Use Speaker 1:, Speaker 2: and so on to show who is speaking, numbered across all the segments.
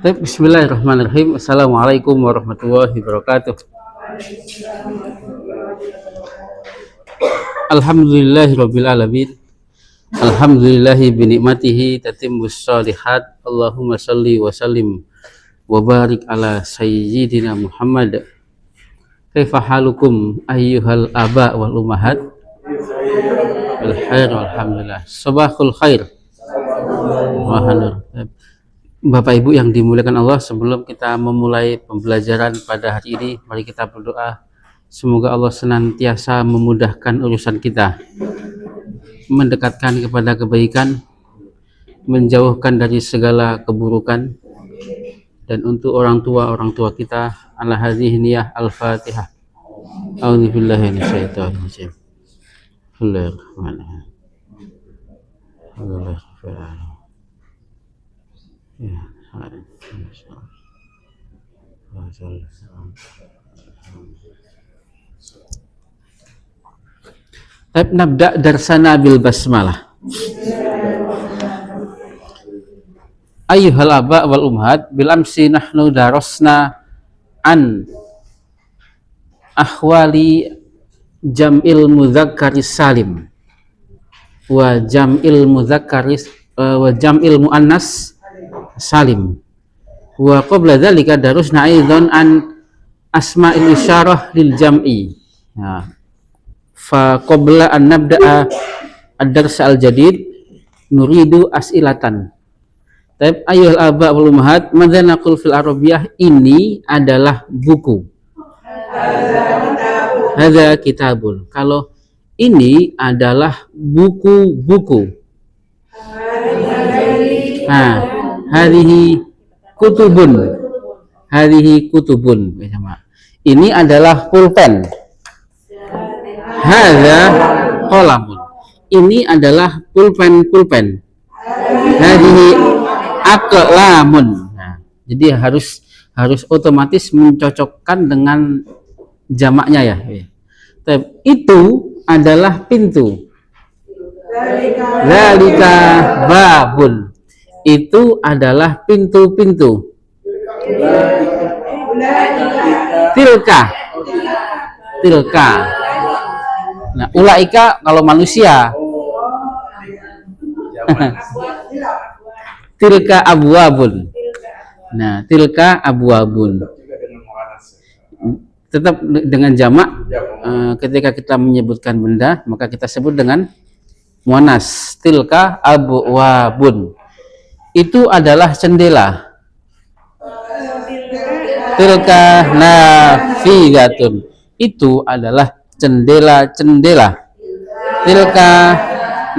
Speaker 1: Bismillahirrahmanirrahim. Assalamualaikum warahmatullahi wabarakatuh. Alhamdulillahirabbil alamin. Alhamdulillahi bi ni'matihi tatimmus shalihat. Allahumma shalli wa sallim wa barik ala sayyidina Muhammad. Kaifa halukum ayyuhal aba wal ummahat? Bil khair alhamdulillah. Sabahul khair. Bapak Ibu yang dimuliakan Allah, sebelum kita memulai pembelajaran pada hari ini, mari kita berdoa. Semoga Allah senantiasa memudahkan urusan kita, mendekatkan kepada kebaikan, menjauhkan dari segala keburukan. Dan untuk orang tua kita, ala hadhihi niyah al-Fatihah. A'udzubillahi minasyaitonir rajim. Bismillahirrahmanirrahim. Nabda darsana bil basmalah. Ayyuhal aba wal ummahat, bil amsi nahnu darasna an ahwali jam'il mudzakkaris salim wa jam'il mudzakkaris wa jam'il muannas salim. Wa qabla dzalika darusna aidan an asma'il isyarah lil jam'i. Nah, fa qabla an nabda'a ad-dars al-jadid nuridu as'ilatan. Taib ayyuhal aba wal ummahat, madza naqul fil arabiyyah, ini adalah buku. Hadza kitabun. Kalau ini adalah buku-buku. Nah, hadhihi kutubun. Hadhihi kutubun. Ini adalah pulpen. Hadza qalamun. Ini adalah pulpen. Hadhihi aqlamun. Nah, jadi harus otomatis mencocokkan dengan jamaknya ya. Itu adalah pintu. Zalika babun. Itu adalah pintu-pintu. Tilka. Nah, ulaika kalau manusia. Tilka abwabun. Nah, tilka abwabun. Tetap dengan jamak. Ketika kita menyebutkan benda, maka kita sebut dengan muannas. Tilka abwabun. Itu adalah jendela. Tilka nafidatun. Itu adalah jendela-jendela. Tilka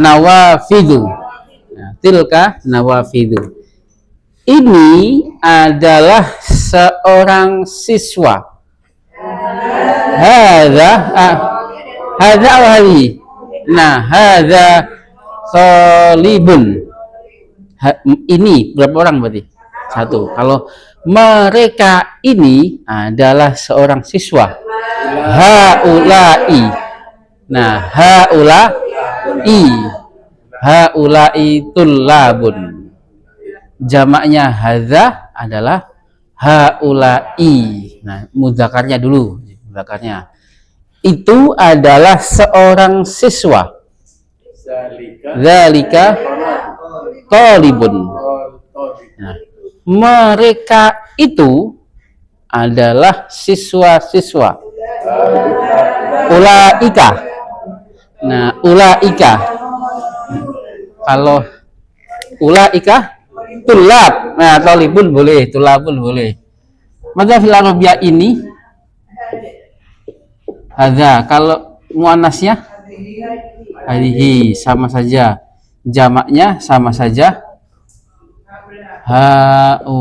Speaker 1: nawafidu. Tilka nawafidu. Ini adalah seorang siswa. Hadza awali. Nah, hadza talibun. Ini berapa orang berarti? Satu. Kalau mereka ini adalah seorang siswa. Haulai. Nah, haulai tullabun. Jamaknya hadza adalah haulai. Nah, mudzakarnya dulu. Mudzakarnya. Itu adalah seorang siswa. Zalika talibun. Nah, mereka itu adalah siswa-siswa. Ulaika. Nah, ulaika. Kalau ulaika tulab. Nah, talibun boleh, tulabun boleh. Maka fil arabiyyah ini hadza. Kalau muannasnya hadhihi, sama saja. Jamaknya sama saja. Haulai.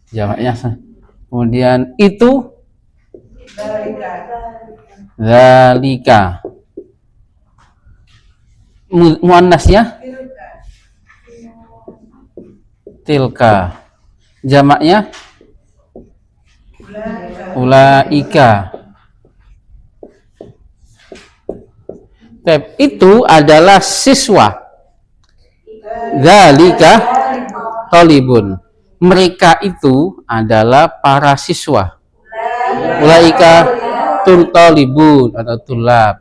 Speaker 1: Jamaknya. Kemudian itu zalika. Muannasnya tilka. Jamaknya ulaika. Itu adalah siswa. Dzalika thalibun. Mereka itu adalah para siswa. Ulaika talibun atau tulab.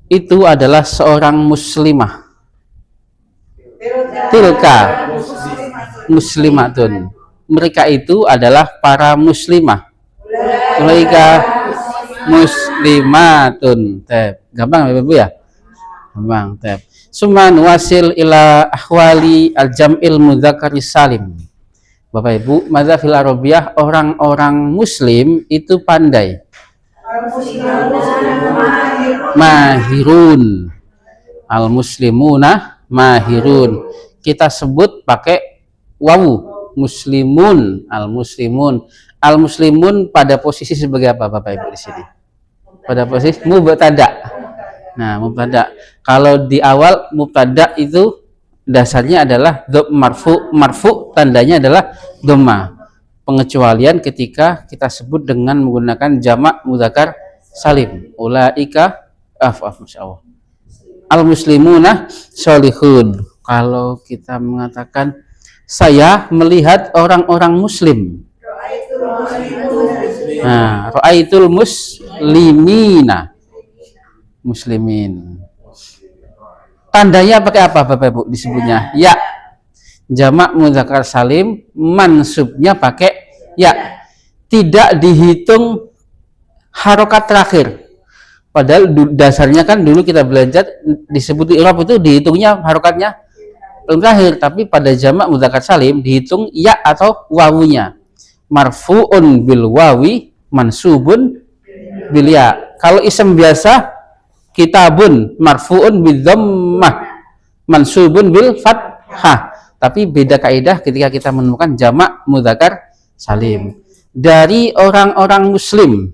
Speaker 1: Itu adalah seorang muslimah. Tilka muslimatun. Mereka itu adalah para muslimah. Ulaika muslimatun. Gampang ya, Ibu ya? Gampang. Suman wasil ila ahwali al-jam'il mudzakkari salim. Bapak Ibu, madzhab fil arabiyah, orang-orang muslim itu pandai. Mahirun. Al-muslimuna mahirun. Kita sebut pakai wawu. Muslimun, al-muslimun. Al-muslimun pada posisi sebagai apa Bapak Ibu di sini? Pada posisi mubtada. Nah, mubtada. Kalau di awal mubtada itu dasarnya adalah marfu tandanya adalah dhamma. Pengecualian ketika kita sebut dengan menggunakan jamak mudzakkar salim. Ulaika masyaallah. Al-muslimuna sholihun. Kalau kita mengatakan saya melihat orang-orang muslim. Nah, ra'aitul muslimina. Muslimin. Tandanya pakai apa Bapak Ibu disebutnya? Ya. Jamak mudzakkar salim, mansubnya pakai ya. Tidak dihitung harokat terakhir. Padahal dasarnya kan dulu kita belajar disebut i'rab itu dihitungnya harokatnya belum terakhir, tapi pada jamak mudzakkar salim dihitung ya atau wawunya. Marfu'un bil wawi, mansubun bil ya. Kalau ism biasa kitabun marfu'un bil dhammah, mansubun bil fathah. Tapi beda kaidah ketika kita menemukan jamak mudzakkar salim. Dari orang-orang muslim.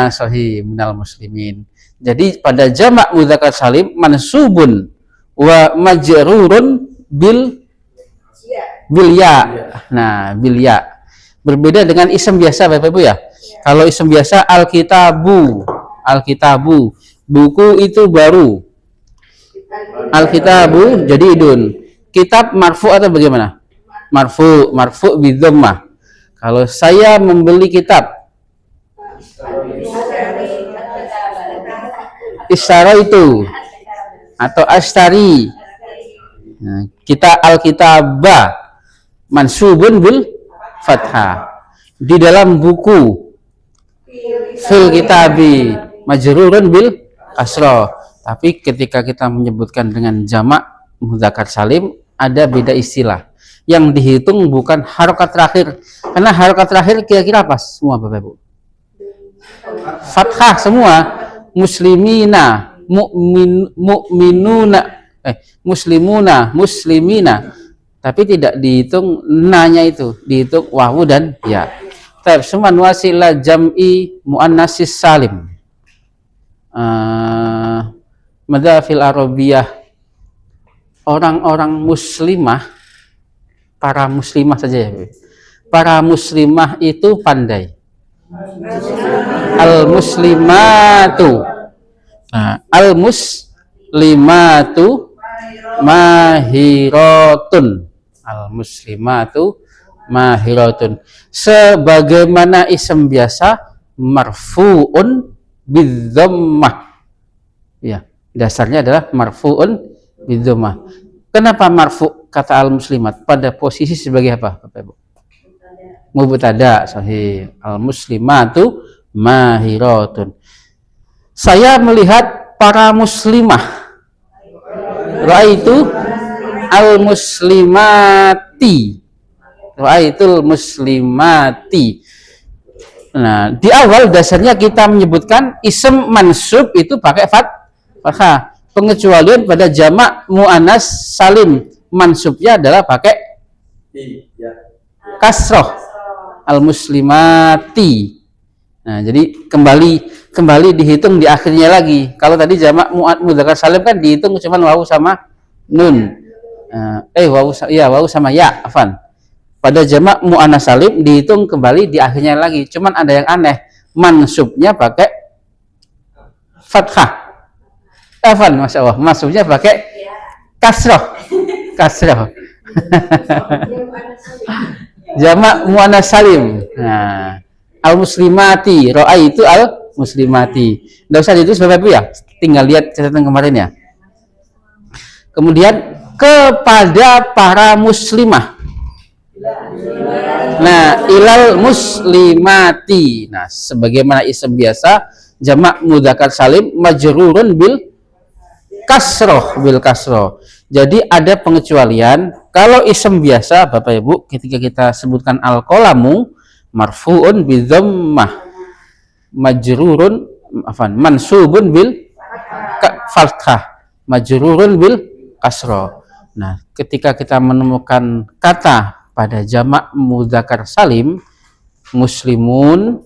Speaker 1: Sahih, minal muslimin. Jadi pada jamak mudzakkar salim mansubun wa majrurun bil ya. Nah, bil ya. Berbeda dengan ism biasa Bapak Ibu ya. Kalau ism biasa al-kitabu, buku itu baru. Al-kitabu jadi idun. Kitab marfu atau bagaimana? Marfu bidhammah. Kalau saya membeli kitab, ishtara itu atau ashtari. Nah, kita al-kitabah mansubun bil fathah. Di dalam buku fil kitabi majrurun bil kasrah. Tapi ketika kita menyebutkan dengan jamak mudzakkar salim ada beda istilah. Yang dihitung bukan harokat terakhir. Karena harokat terakhir kira-kira apa semua Bapak Ibu? Fathah semua. Muslimina, muslimina. Tapi tidak dihitung nanya itu, dihitung wawu dan ya. Suman wasilah jam'i muannatsis salim. Madzhab fil arabiyah, orang-orang muslimah, para muslimah saja ya. Para muslimah itu pandai. Al-muslimatu. Nah, al-muslimatu mahiratun. Al-muslimatu mahiratun. Sebagaimana ism biasa marfu'un bidhammah. Ya, dasarnya adalah marfu'un bidhammah. Kenapa marfu' kata al-muslimat? Pada posisi sebagai apa, Bapak Ibu? Mubtada, sahih. Al-muslimatu mahiratun. Saya melihat para muslimah. Ra'aitu al-muslimati. Ra'aitul muslimati. Nah, di awal dasarnya kita menyebutkan ism mansub itu pakai fathah. Pengecualian pada jamak muannas salim, mansubnya adalah pakai kasroh. Al-muslimati. Nah, jadi kembali dihitung di akhirnya lagi. Kalau tadi jamak mudzakkar salim kan dihitung cuma wawu sama nun. Wawu sama ya, afan. Pada jamak muannats salim dihitung kembali di akhirnya lagi. Cuman ada yang aneh. mansubnya pakai fathah. Afan, masya Allah, mansubnya pakai kasroh. Kasroh. Jamak muannas salim. Nah, al muslimati, itu al muslimati. Nggak usah ditulis Bapak Ibu ya, tinggal lihat catatan kemarin ya. Kemudian kepada para muslimah. Nah, ilal muslimati. Nah, sebagaimana isim biasa, jamak mudzakkar salim majrurun bil kasroh. Jadi ada pengecualian kalau isim biasa Bapak Ibu ketika kita sebutkan al-qalamu marfu'un bi dhammah majrurun mansubun bil fathah majrurun bil kasroh. Nah, ketika kita menemukan kata pada jamak mudzakkar salim muslimun,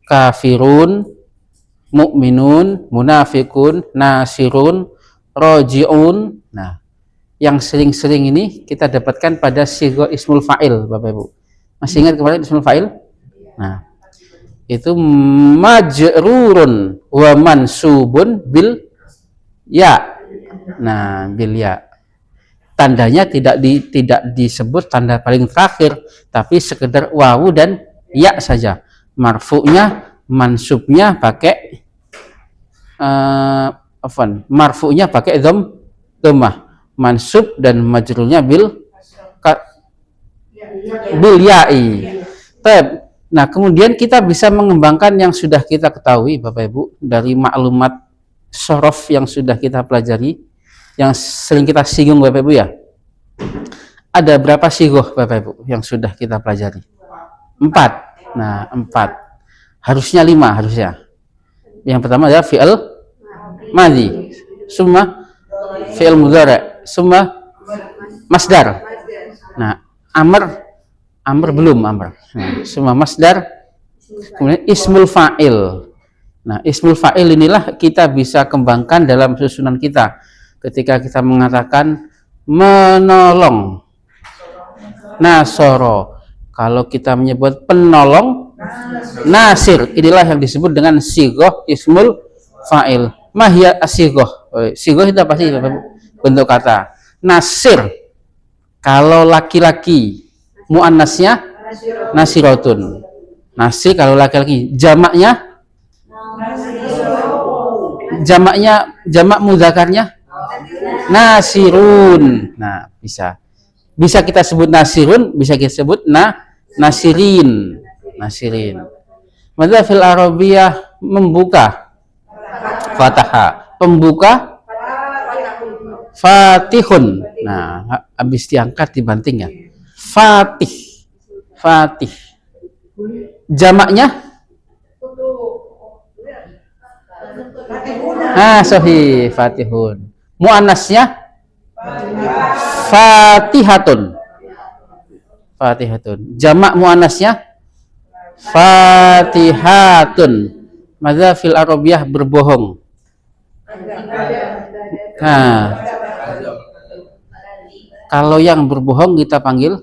Speaker 1: kafirun, mukminun, munafikun, nasirun, rojiun. Nah, yang sering-sering ini kita dapatkan pada sigha ismul fa'il Bapak Ibu. Masih ingat kemarin ismul fa'il? Nah, itu majrurun wa mansubun bil ya. Nah, bil ya. Tandanya tidak disebut tanda paling terakhir, tapi sekedar wawu dan ya saja. Marfu'nya, mansubnya pakai marfu'nya pakai dhammah, mansub dan majrurnya bil ya'i. Nah, kemudian kita bisa mengembangkan yang sudah kita ketahui Bapak Ibu dari maklumat shorof yang sudah kita pelajari, yang sering kita singgung Bapak Ibu ya. Ada berapa sighoh Bapak Ibu yang sudah kita pelajari? 4. Nah, 4. Harusnya 5 harusnya. Yang pertama adalah fi'il madhi, summa fi'il mudhari', summa masdar. Nah, amr belum amr. Nah, summa masdar, kemudian ismul fa'il. Nah, ismul fa'il inilah kita bisa kembangkan dalam susunan kita. Ketika kita mengatakan menolong, nasoro. Kalau kita menyebut penolong, nasir. Inilah yang disebut dengan sighoh ismul fa'il. Mahya asighoh. Sighoh itu apa sih bentuk kata? Nasir. Kalau laki-laki, muannasnya nasirotun. Nasir kalau laki-laki. Jamak mudzakarnya nasirun. Nah, bisa kita sebut nasirun, bisa kita sebut nasirin. Maka fil arabiyah membuka fataha, pembuka fatihun. Nah, habis diangkat dibanting ya. Fatih. Jamaknya sahih, fatihun. Muannasnya fatihatun. Jamak muannasnya fatihatun. Madza fil arabiyah berbohong. Nah, kalau yang berbohong kita panggil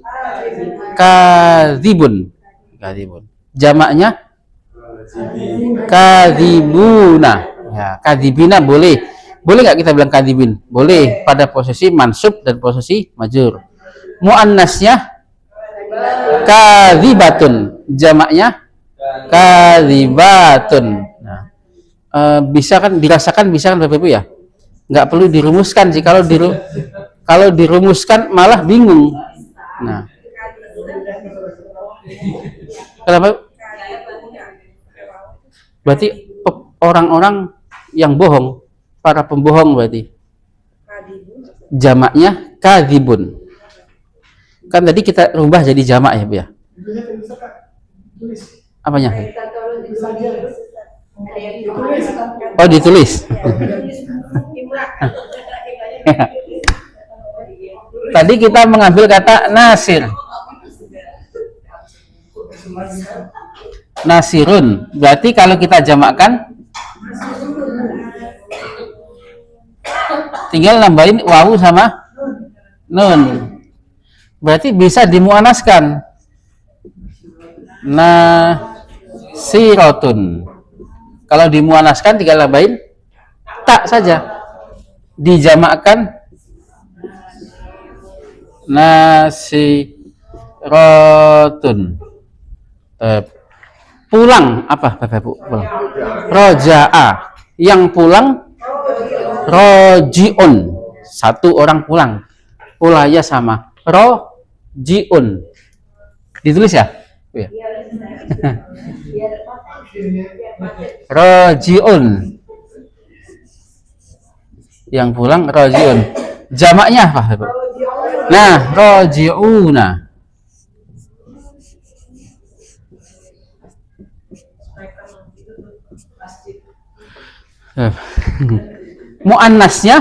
Speaker 1: kadzibun. Jamaknya kadzibuna. Ya, kadzibina boleh nggak kita bilang kadzibin? Boleh pada posisi mansub dan posisi majrur. Muannasnya kadzibatun, jamaknya kadzibatun. Nah, bisa kan dirasakan, bisa kan Bapak Ibu ya? Nggak perlu dirumuskan sih. Kalau dirumuskan malah bingung. Nah, kenapa? Berarti orang-orang yang bohong, para pembohong berarti. Jamaknya kadzibun. Kan tadi kita rubah jadi jamak ya, Bu ya? Apanya? Oh, ditulis. Tadi kita mengambil kata nasir. Nasirun. Berarti kalau kita jamakkan tinggal nambahin wawu sama nun. Berarti bisa dimuannaskan. sirotun. Kalau dimuannaskan tinggal nambahin tak saja. Dijamakkan nasirotun. Pulang apa Bapak Ibu? Pulang. Roja'a. Yang pulang rojiun. Satu orang pulang. Ulaya sama. Rojiun. Ditulis ya? Ya. Rojiun. Yang pulang rojiun. Jamaknya apa? Nah, rojiuna. Muannasnya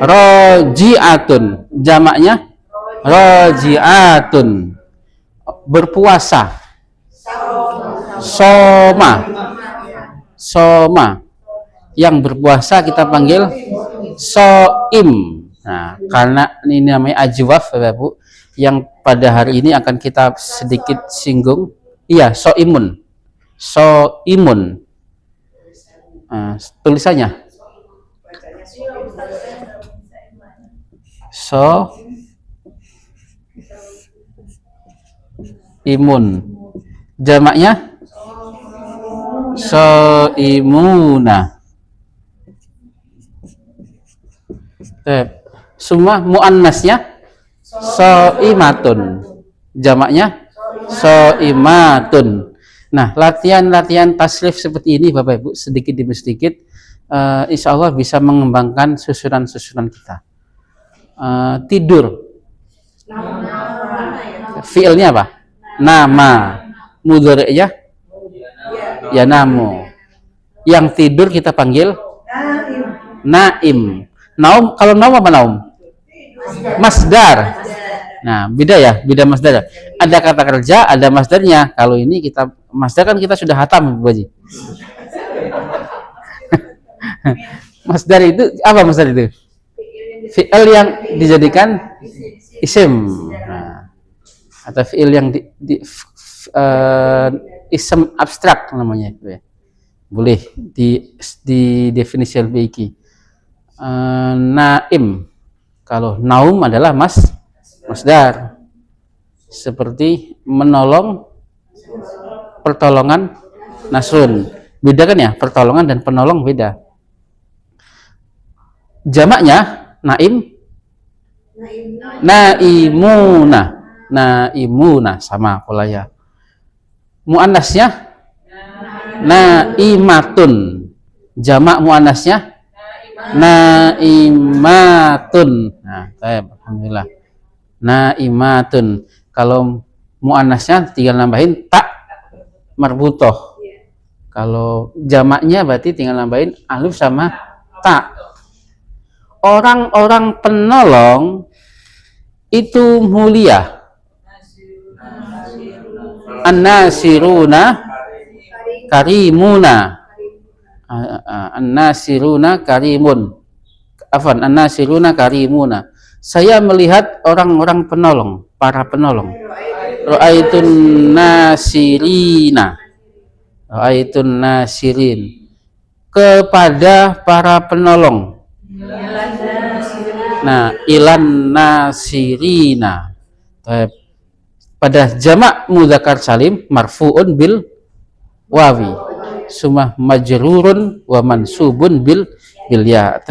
Speaker 1: rojiatun. Jamaknya rojiatun. Berpuasa. Soma. Soma. Yang berpuasa kita panggil soim. Nah, karena ini namanya ajwaf, Bapak Ibu, yang pada hari ini akan kita sedikit singgung. Iya, soimun. Soimun. Nah, tulisannya imun. Jamaknya soimuna. Semua muannasnya soimatun. Jamaknya soimatun. Nah, latihan-latihan tasrif seperti ini Bapak Ibu sedikit demi sedikit insya Allah bisa mengembangkan susunan-susunan kita. Tidur. Fiilnya apa? Nama. Mudhari'nya ya namu. Yang tidur kita panggil naim. Naum, kalau naum apa naum? Masdar. Nah, beda ya, beda masdar. Ada kata kerja, ada masdarnya. Kalau ini kita masdar kan kita sudah hatam, Bu Haji. Masdar itu apa masdar itu? Fi'il yang dijadikan isim. Nah, atau fi'il yang isim abstrak namanya. Boleh di definisi LBIK. Naim. Kalau naum adalah masdar. Seperti menolong, pertolongan, nasrun. Beda kan ya? Pertolongan dan penolong beda. Jamaknya naim, naimuna. Naimuna sama pola ya. Muannasnya naimatun. Jamak muannasnya naimatun. Nah, alhamdulillah. Naimatun. Kalau muannasnya tinggal nambahin tak marbutoh. Kalau jamaknya berarti tinggal nambahin alif sama tak. Orang-orang penolong itu mulia. An-nasiruna karimuna. An-nasiruna karimun. Afwan, an-nasiruna karimuna. Saya melihat orang-orang penolong, para penolong. Ra'aitun nasirina. Ra'aitun nasirin. Kepada para penolong. Nah, ilan nasirina. Pada jamak mudzakkar salim marfu'un bil wawi. Summa majrurun wa mansubun bil ya.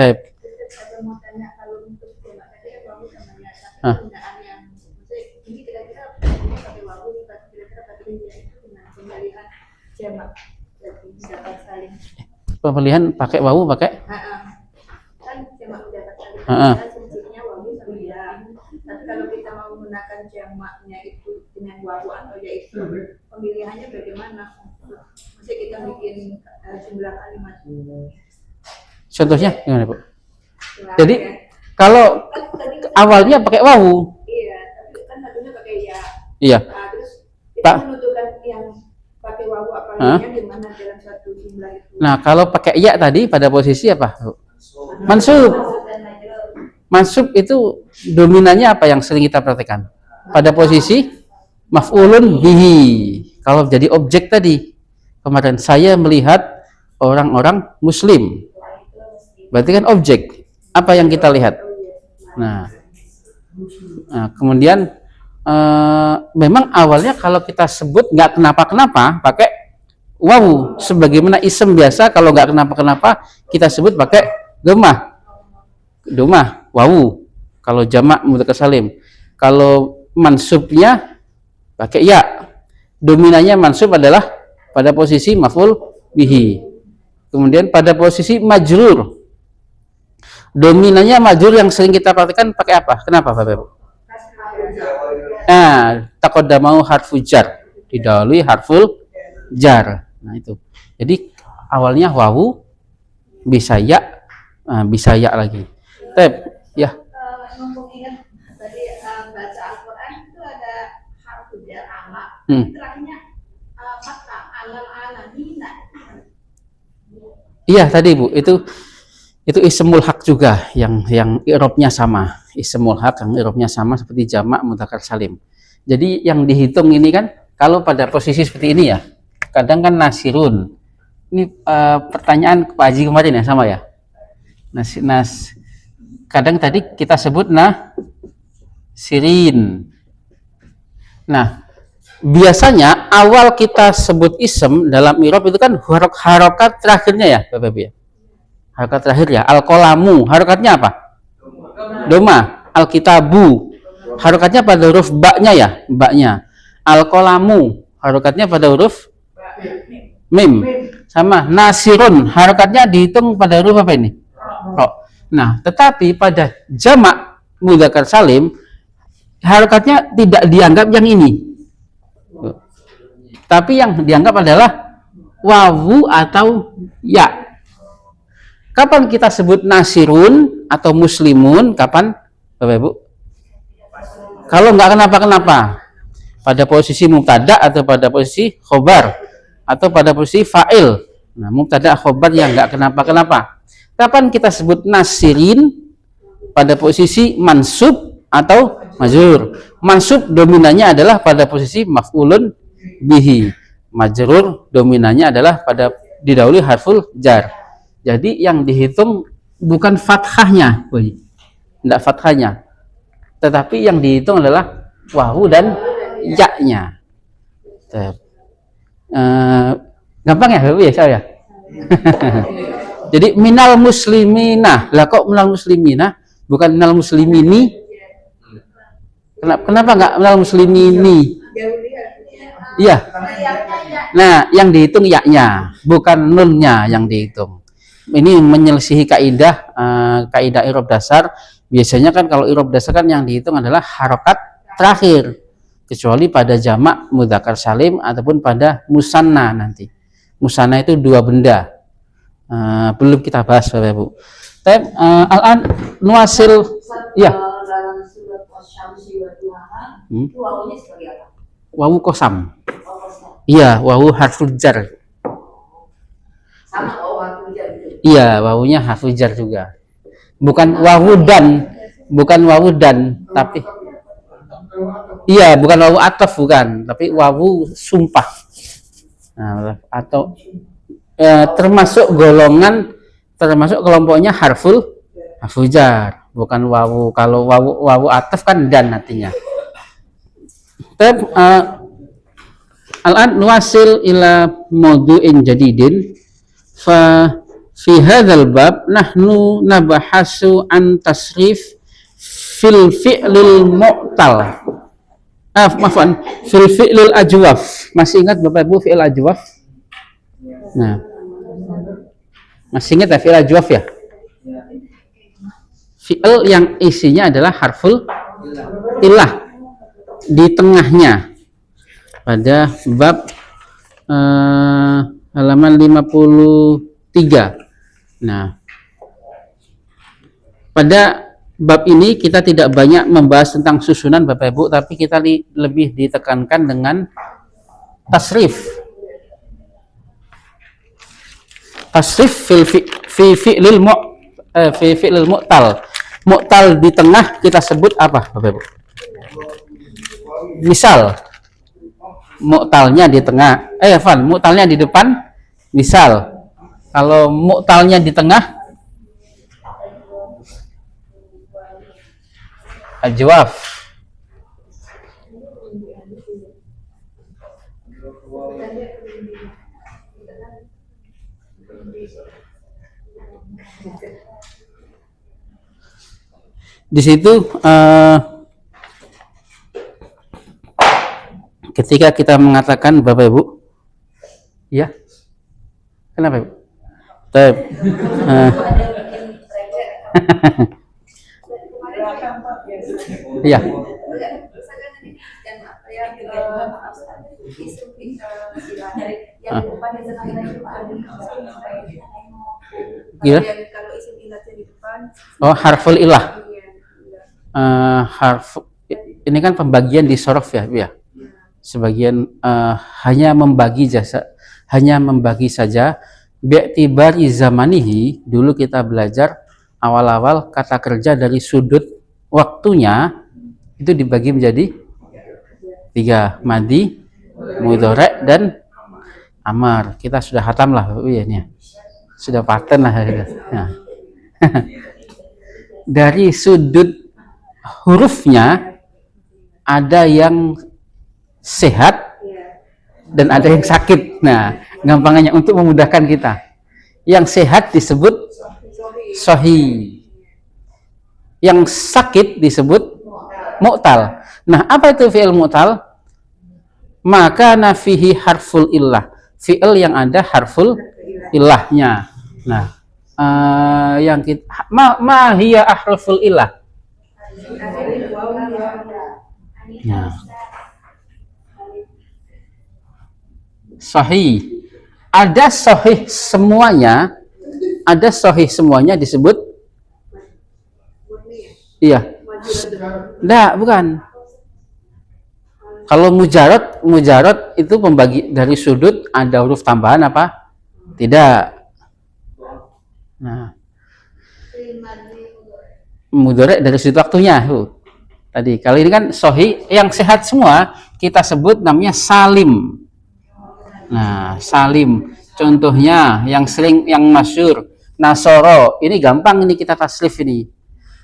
Speaker 1: Pemilihan pakai wawu pakai?
Speaker 2: Tapi kalau kita mau menggunakan jamaknya itu dengan wawu atau yaitu pemilihannya bagaimana? Mesti kita bikin jumlah kalimat.
Speaker 1: Contohnya gimana, Bu? Jadi kalau awalnya pakai wawu.
Speaker 2: Iya, tapi kan satunya pakai ya.
Speaker 1: Iya.
Speaker 2: Nah, terus kita menentukan yang pakai wawu apalagi gimana dalam satu jumlah itu.
Speaker 1: Nah, kalau pakai ya tadi pada posisi apa? Mansub. Mansub itu dominannya apa yang sering kita praktekkan? Pada posisi maf'ulun bihi. Kalau jadi objek tadi, kemarin saya melihat orang-orang muslim. Berarti kan objek. Apa yang kita lihat? Nah kemudian memang awalnya kalau kita sebut nggak kenapa-kenapa pakai wawu, sebagaimana isem biasa kalau nggak kenapa-kenapa kita sebut pakai domah, wawu. Kalau jamak mudzakkar salim, kalau mansubnya pakai ya. Dominannya mansub adalah pada posisi maf'ul bihi. Kemudian pada posisi majrur, dominannya majrur yang sering kita praktikkan pakai apa? Kenapa Bapak Ibu? Nah, taqaddamahu harfu jar, didahului harful jar. Nah itu. Jadi awalnya wawu, bisa ya lagi. Ya.
Speaker 2: Ngomong ingat tadi baca Al-Quran itu ada harfu jar ama. Terakhirnya fathah alamina.
Speaker 1: Iya tadi Bu, itu ismul haq juga yang i'rabnya sama. Ismul haq yang i'rabnya sama seperti jamak mudzakkar salim. Jadi yang dihitung ini kan kalau pada posisi seperti ini ya. Kadang kan nasirun. Ini pertanyaan ke Pak Haji kemarin ya, sama ya. Kadang tadi kita sebut sirin. Nah, biasanya awal kita sebut ism dalam i'rab itu kan harokat terakhirnya ya, Bapak Ibu ya. Harokat terakhir ya. Al-qalamu, harokatnya apa? Doma. Al-kitabu, harokatnya pada huruf ba-nya ya, ba-nya. Al-qalamu, harokatnya pada huruf mim. Sama. Nasirun, harokatnya dihitung pada huruf apa ini? Ro. Nah, tetapi pada jamak mudzakkar salim harokatnya tidak dianggap yang ini. Tapi yang dianggap adalah wawu atau ya. Kapan kita sebut nasirun atau muslimun? Kapan, Bapak Ibu? Kalau nggak kenapa-kenapa, pada posisi mubtada atau pada posisi khobar atau pada posisi fa'il. Nah, mubtada khobar yang nggak kenapa-kenapa. Kapan kita sebut nasirin? Pada posisi mansub atau majrur. Mansub dominannya adalah pada posisi maf'ulun bihi. Majrur dominannya adalah pada didahului harful jar. Jadi yang dihitung bukan fathahnya, tidak fathahnya, tetapi yang dihitung adalah wawu dan ya-nya. Gampang ya, Bapak ya saya. Jadi minal muslimina, lah kok minal muslimina bukan minal muslimini? Kenapa nggak minal muslimini? Iya. Nah, yang dihitung ya-nya, bukan nunnya yang dihitung. Ini menyelisihi kaidah i'rab dasar. Biasanya kan kalau i'rab dasar kan yang dihitung adalah harokat terakhir, kecuali pada jamak mudzakkar salim ataupun pada musanna nanti. Musanna itu dua benda. Belum kita bahas Bapak Ibu. Al-an nuasil ya. Wawu kosam. Iya, wawu harful jar.
Speaker 2: Sama wawu jar.
Speaker 1: Iya, wawunya harful jar juga. Bukan wawu dan, tapi iya, bukan wawu ataf bukan, tapi wawu sumpah. Nah, atau termasuk kelompoknya harful jar, bukan wawu. Kalau wawu ataf kan dan artinya. Al-an nuwasil ila maudu'in jadidin fa fi hadzal bab nahnu nabahasu an tasrif fil fi'lil mu'tal. Maafan, fil fi'lil ajwaf. Masih ingat Bapak Ibu fi'il ajwaf? Nah. Masih ingat ya fi'il ajwaf ya? Fi'il yang isinya adalah harful illah di tengahnya. Pada bab halaman 53. Nah, pada bab ini kita tidak banyak membahas tentang susunan Bapak Ibu, tapi kita lebih ditekankan dengan tasrif. Tasrif fi fi'lil mu'tal. Mu'tal di tengah kita sebut apa Bapak Ibu? Misal mu'talnya di tengah. Mu'talnya di depan. Misal, kalau mu'talnya di tengah, ajwaf. Di situ ketika kita mengatakan Bapak Ibu, ya, kenapa Ibu? Baik. Iya. Gila. Oh, harful ilah. Ini kan pembagian di sorof ya, Bu ya. Sebagian hanya membagi saja. Bi'tibari zamanihi, dulu kita belajar awal-awal kata kerja dari sudut waktunya itu dibagi menjadi 3, madi, mudhari, dan amar. Kita sudah hatam lah, Bu ya, ini. Sudah paten lah. Nah. Dari sudut hurufnya ada yang sehat dan ada yang sakit. Nah, gampangannya untuk memudahkan kita. Yang sehat disebut sahih. Yang sakit disebut mu'tal. Nah, apa itu fi'il mu'tal? Maka nafihi harful illah. Fi'il yang ada harful illahnya. Nah, yang kita ma hiya harful illah. Nah. Sahih. Ada sahih semuanya disebut. Iya. Enggak, bukan. Kalau mujarad itu pembagi dari sudut ada huruf tambahan apa? Tidak. Nah. Mudhari dari sudut waktunya. Tadi kali ini kan sahih yang sehat semua kita sebut namanya salim. Nah, salim. Contohnya yang sering, yang masyhur, Nasoro. Ini gampang ini kita tasrif ini.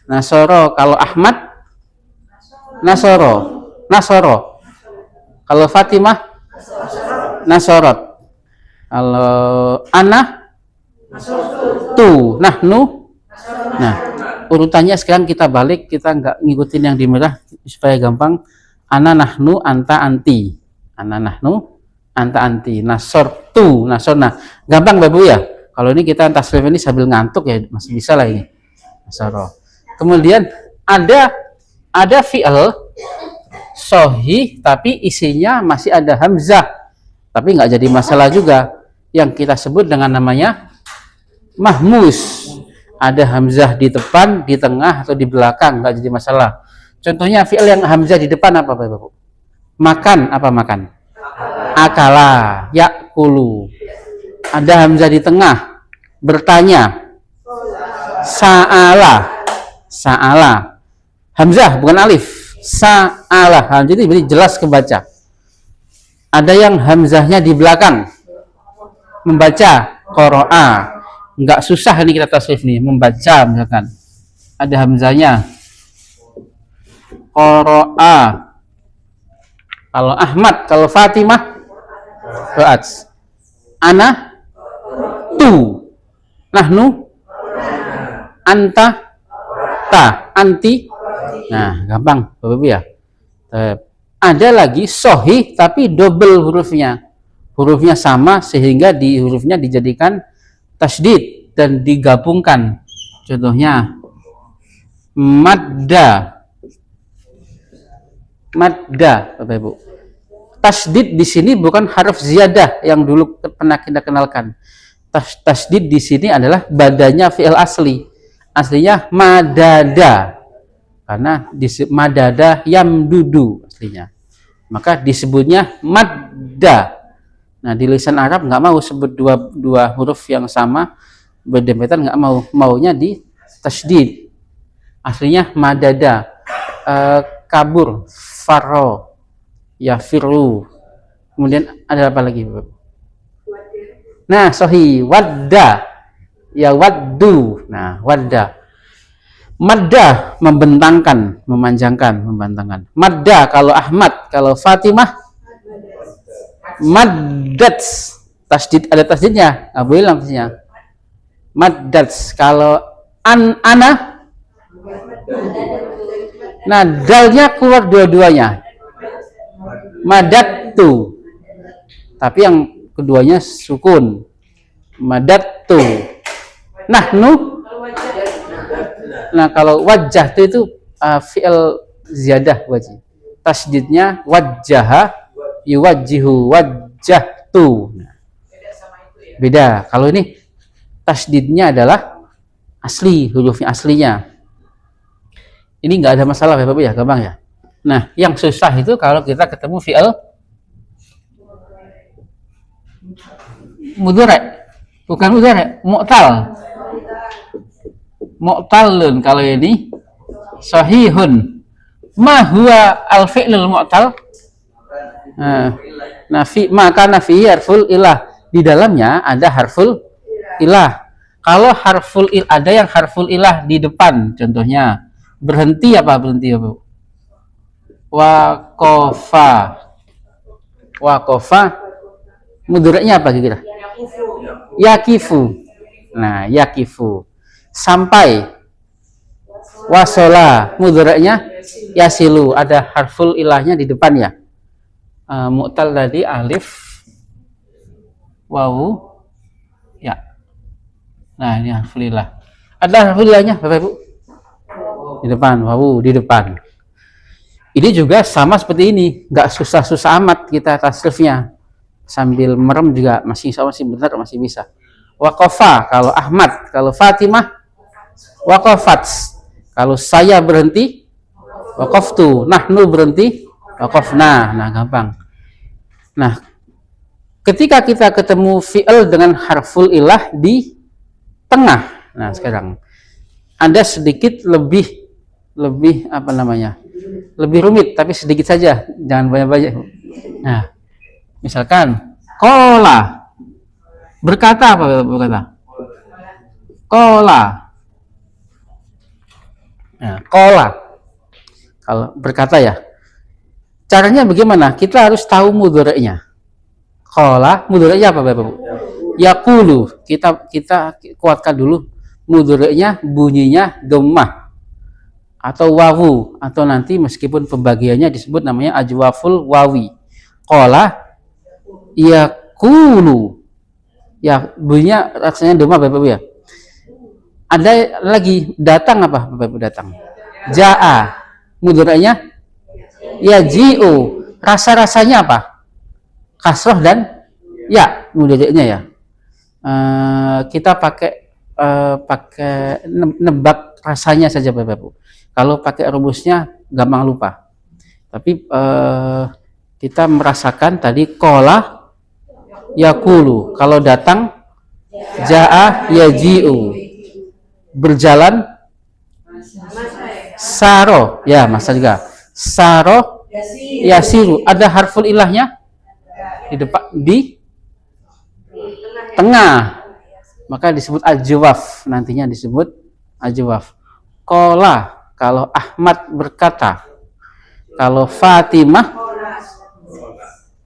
Speaker 1: Nasoro. Kalau Ahmad, Nasoro. Kalau Fatimah, Nasorot. Kalau Ana, Nahnu. Nah, urutannya sekarang kita balik, kita nggak ngikutin yang di merah supaya gampang. Ana, Nahnu, Anta, Anti. Ana, Nahnu, Anta, Anti. Nasortu, Nasorna. Gampang Bapak ya. Kalau ini kita tasrif ini sambil ngantuk ya masih bisa lah ini. Nasoro. Kemudian ada fi'il sahih tapi isinya masih ada hamzah. Tapi nggak jadi masalah juga. Yang kita sebut dengan namanya mahmus. Ada hamzah di depan, di tengah atau di belakang, nggak jadi masalah. Contohnya fi'il yang hamzah di depan apa Bapak? Makan, apa makan? Akala, yakulu. Ada hamzah di tengah, bertanya. Sa'ala. Hamzah bukan alif. Sa'ala. Jadi jelas kebaca. Ada yang hamzahnya di belakang, membaca. Qara'a. Nggak susah ini kita tasrif nih, membaca misalkan. Ada hamzahnya. Qara'a. Kalau Ahmad, kalau Fatimah, Ra'at. Ana, tu. Nahnu, anta, ta. Anti. Nah, gampang Bapak ya. Ada lagi sahih tapi double hurufnya. Hurufnya sama sehingga di hurufnya dijadikan tasydid dan digabungkan. Contohnya madda. Bapak Ibu. Tasydid di sini bukan harf ziyadah yang dulu pernah kita kenalkan. Tasydid di sini adalah badannya fi'il asli. Aslinya madada. Karena madada yamdudu aslinya. Maka disebutnya madda. Nah, di lisan Arab nggak mau sebut dua huruf yang sama berdempetan, nggak mau. Maunya di tasydid. Aslinya madada. Kabur, faro, yafiru. Kemudian ada apa lagi, Bapak?
Speaker 2: Wadir.
Speaker 1: Nah, sahih. Wadda. Ya waddu. Nah, wadda. Madda membentangkan, memanjangkan, membentangkan. Madda kalau Ahmad, kalau Fatimah maddat. Tasdid ada tasdidnya. Boleh hilang tasdidnya. Maddat. Kalau ana, nah dalnya keluar dua-duanya. Madattu. Tapi yang keduanya sukun. Madattu. Nahnu. Nah kalau wajah itu fi'il ziyadah wajih. Tasdidnya wajjaha yuwajjihu wajjahtu. Nah, beda. Kalau ini tasdidnya adalah asli, hurufnya aslinya. Ini nggak ada masalah ya Bapak ya, gampang ya. Nah, yang susah itu kalau kita ketemu fi'il mudhari', bukan mudhari', mu'tal. Mu'talun kalau ini sahihun. Ma huwa al-fi'lul mu'tal? Nah, maka nafi harful ilah. Di dalamnya ada harful ilah. Kalau harful ilah, ada yang harful ilah di depan, contohnya berhenti apa? Berhenti apa? Waqafa. Waqafa. Mudhari'nya apa kira-kira? Yakifu. Nah, yakifu. Sampai. Wasola. Mudhari'nya yasilu. Ada harful ilahnya di depan ya. Mu'tal tadi alif, wawu, ya. Nah ini harful ilah. Ada harful ilahnya Bapak Ibu? Di depan, wawu di depan. Ini juga sama seperti ini, nggak susah-susah amat kita tasrifnya. Sambil merem juga masih benar, masih bisa. Waqafa kalau Ahmad, kalau Fatimah waqafat. Kalau saya berhenti waqaftu, nahnu berhenti waqafna. Nah, gampang. Nah, ketika kita ketemu fi'il dengan harful ilah di tengah. Nah, sekarang ada sedikit lebih apa namanya? Lebih rumit, tapi sedikit saja, jangan banyak-banyak. Nah, misalkan qala. Berkata apa berkata? Qala. Nah, qala. Kalau berkata ya. Caranya bagaimana? Kita harus tahu mudhari'nya. Qala, mudhari'nya apa Bapak? Yaqulu. Kita kuatkan dulu mudhari'nya, bunyinya dhammah atau wawu, atau nanti meskipun pembagiannya disebut namanya ajwaful wawi. Qala yaqulu. Ya, bunyinya rasanya dhammah Bapak ya. Ada lagi datang apa Bapak datang? Jaa. Mudhari'nya yaji'u. Rasa-rasanya apa? Kasroh dan ya, mudhari'nya ya. Kita pakai nebak rasanya saja Bapak Ibu. Kalau pakai rumusnya gampang lupa. Tapi kita merasakan tadi qala yaqulu. Kalau datang jaa yaji'u. Berjalan saro. Ya, masa juga. Saro yasiru. Ada harful ilahnya di depan, di tengah, maka disebut ajwaf. Nantinya disebut ajwaf. Qala kalau Ahmad berkata, kalau Fatimah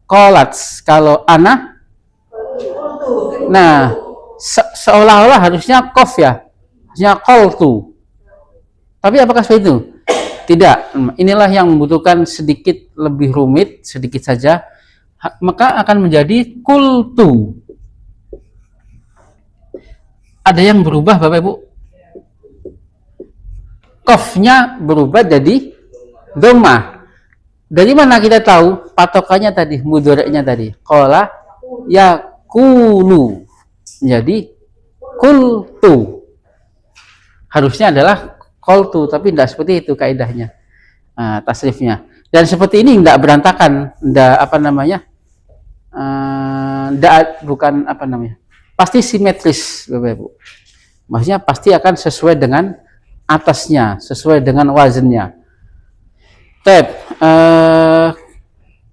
Speaker 1: qalat, kalau ana. Nah, seolah-olah harusnya qaf ya, harusnya qaltu. Tapi apakah seperti itu? Tidak. Inilah yang membutuhkan sedikit lebih rumit, sedikit saja. Maka akan menjadi kultu. Ada yang berubah Bapak Ibu? Qafnya berubah jadi dhammah. Dari mana kita tahu? Patokannya tadi, mudhari'nya tadi. Qala yaqulu. Jadi kultu. Harusnya adalah qultu, tapi tidak seperti itu kaidahnya. Tasrifnya. Dan seperti ini tidak berantakan, tidak apa namanya? Bukan apa namanya? Pasti simetris Bapak Ibu. Maksudnya pasti akan sesuai dengan atasnya, sesuai dengan wazennya.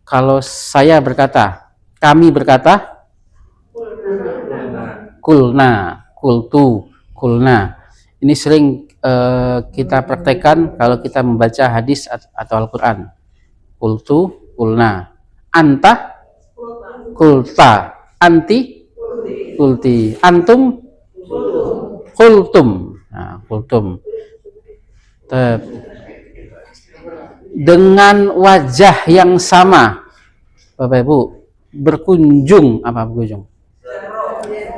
Speaker 1: Kalau saya berkata, Kami berkata, kulna, kultu, kulna. Ini sering kita praktekkan kalau kita membaca hadis atau Al-Quran. Kultu, kulna. Anta, kulta. Anti, kulti. Antum, kultum. Nah, kultum. Dengan wajah yang sama, Bapak Ibu, berkunjung, apa berkunjung?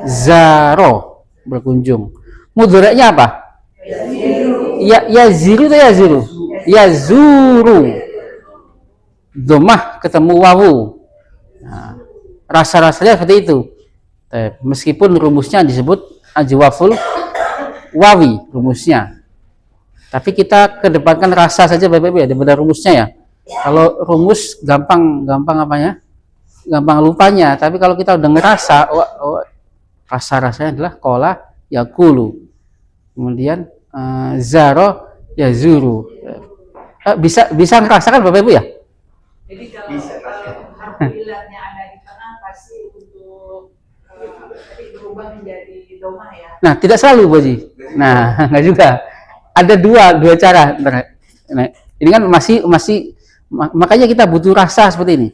Speaker 1: Zaro, berkunjung. Mudhari'nya apa? Yaziru atau yazuru? Yazuru. Domah ketemu wawu. Nah, rasa-rasanya seperti itu. Meskipun rumusnya disebut ajwaful wawi, rumusnya. Tapi kita kedepankan rasa saja Bapak Ibu ya, daripada rumusnya ya. Kalau rumus gampang apanya? Gampang lupanya. Tapi kalau kita udah ngerasa, rasa-rasanya adalah kola yakulu. Kemudian zaro yazuru. Bisa ngerasakan Bapak Ibu ya?
Speaker 2: Jadi kalau harfilahnya ada di tengah pasti untuk berubah menjadi domah ya.
Speaker 1: Nah, tidak selalu Bu Haji. Nah, enggak juga. Ada dua cara. Nah, ini kan masih makanya kita butuh rasa seperti ini.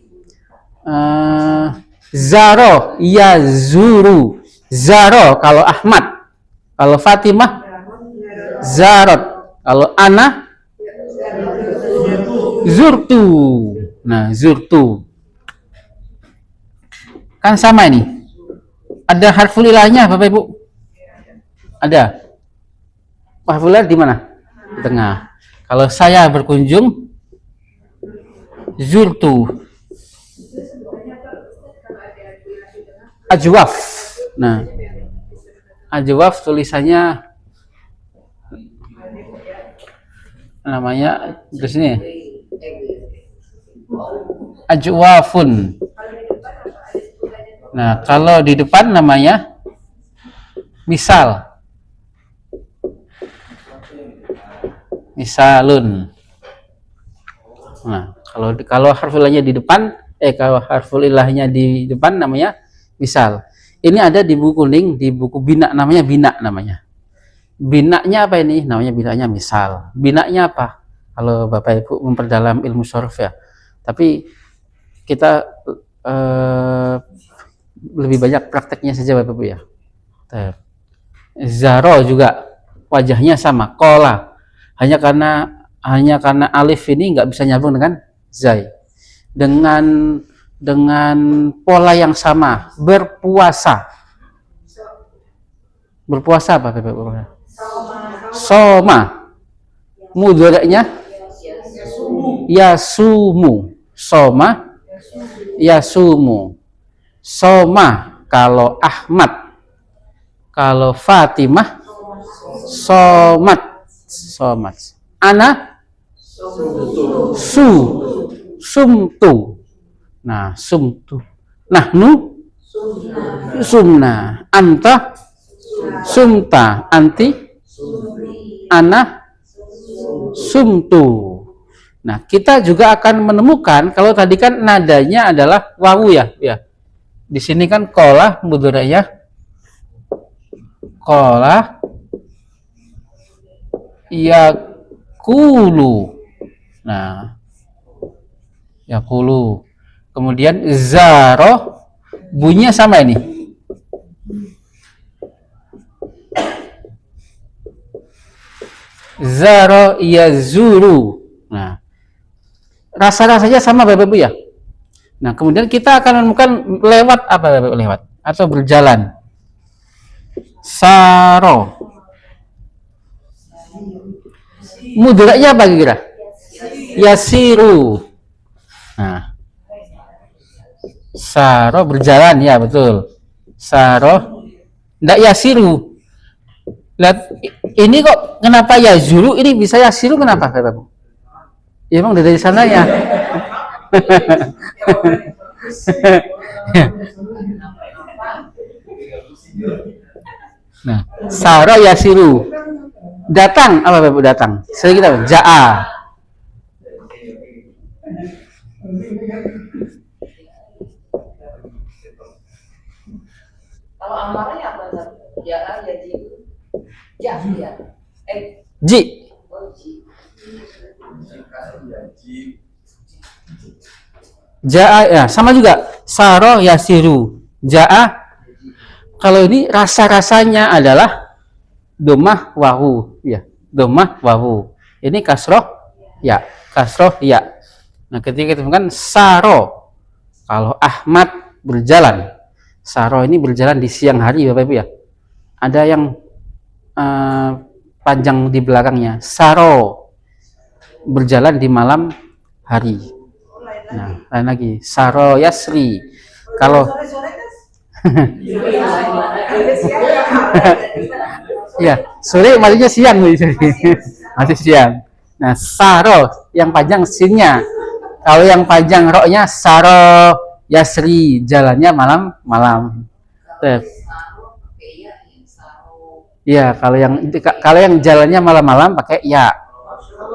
Speaker 1: Zaro yazuru. Zaro kalau Ahmad, kalau Fatimah Zarot, kalau Ana Zurtu. Nah, Zurtu kan sama ini. Ada harful ilahnya Bapak Ibu? Ada. Harful ilah di mana? Di tengah. Kalau saya berkunjung, Zurtu. Ajwaf. Nah, ajwaf tulisannya namanya di sini. Ajwafun. Nah, kalau di depan namanya misal. Misalun. Nah, kalau harful ilahnya di depan, kalau harful ilahnya di depan namanya misal. Ini ada di buku kuning, di buku bina, namanya bina namanya. Binanya apa ini? Namanya binanya misal. Binanya apa? Kalau Bapak Ibu memperdalam ilmu sharaf ya. Tapi kita lebih banyak prakteknya saja Bapak Ibu ya. Zaro juga wajahnya sama, kola. Hanya karena alif ini nggak bisa nyambung dengan zai. Dengan pola yang sama, berpuasa. Berpuasa apa Bapak Ibu? Soma. Mudhari'nya yasumu. Soma yasumu. Soma kalau Ahmad, kalau Fatimah somat. Ana sumtu. Nah, sumtu. Nahnu sumna. Anta sumta. Anti ana sumtu. Nah, kita juga akan menemukan kalau tadi kan nadanya adalah wawu ya. Di sini kan kola mudhari'nya kola yakulu. Nah, yakulu. Kemudian zaro bunyinya sama ini. Zaro yazuru. Nah, rasa-rasanya sama Bapak Ibu ya. Nah, kemudian kita akan menemukan lewat apa Bapak Ibu? Lewat atau berjalan. Saro. Mudhari'nya apa kira? Yasiru. Nah, saro berjalan ya betul. Saro ndak yasiru. Lihat ini kok kenapa yazuru ini bisa yasiru kenapa Bapak Ibu? Ya emang dari sana ya. Nah, saro yasiru. Datang apa Bapak datang? Sering kita jaa.
Speaker 3: Kalau amarnya apa Ustaz? Ya, ya ji. Ya, ya.
Speaker 1: Ji.
Speaker 3: Oh, ji.
Speaker 1: Ja'a ya, sama juga. Saro yasiru. Ja'a kalau ini rasa-rasanya adalah domah wawu ya. Domah wawu. Ini kasroh ya, kasroh ya. Nah, ketika kita kan saro. Kalau Ahmad berjalan. Saro ini berjalan di siang hari Bapak Ibu ya. Ada yang panjang di belakangnya. Saro berjalan di malam hari. Nah, lain lagi. Saro yasri. Kalau ya, sore maksudnya siang masih siang. Nah, saro yang panjang sinnya. Kalau yang panjang roknya saro yasri, jalannya malam-malam. Iya, kalau yang jalannya malam-malam pakai ya.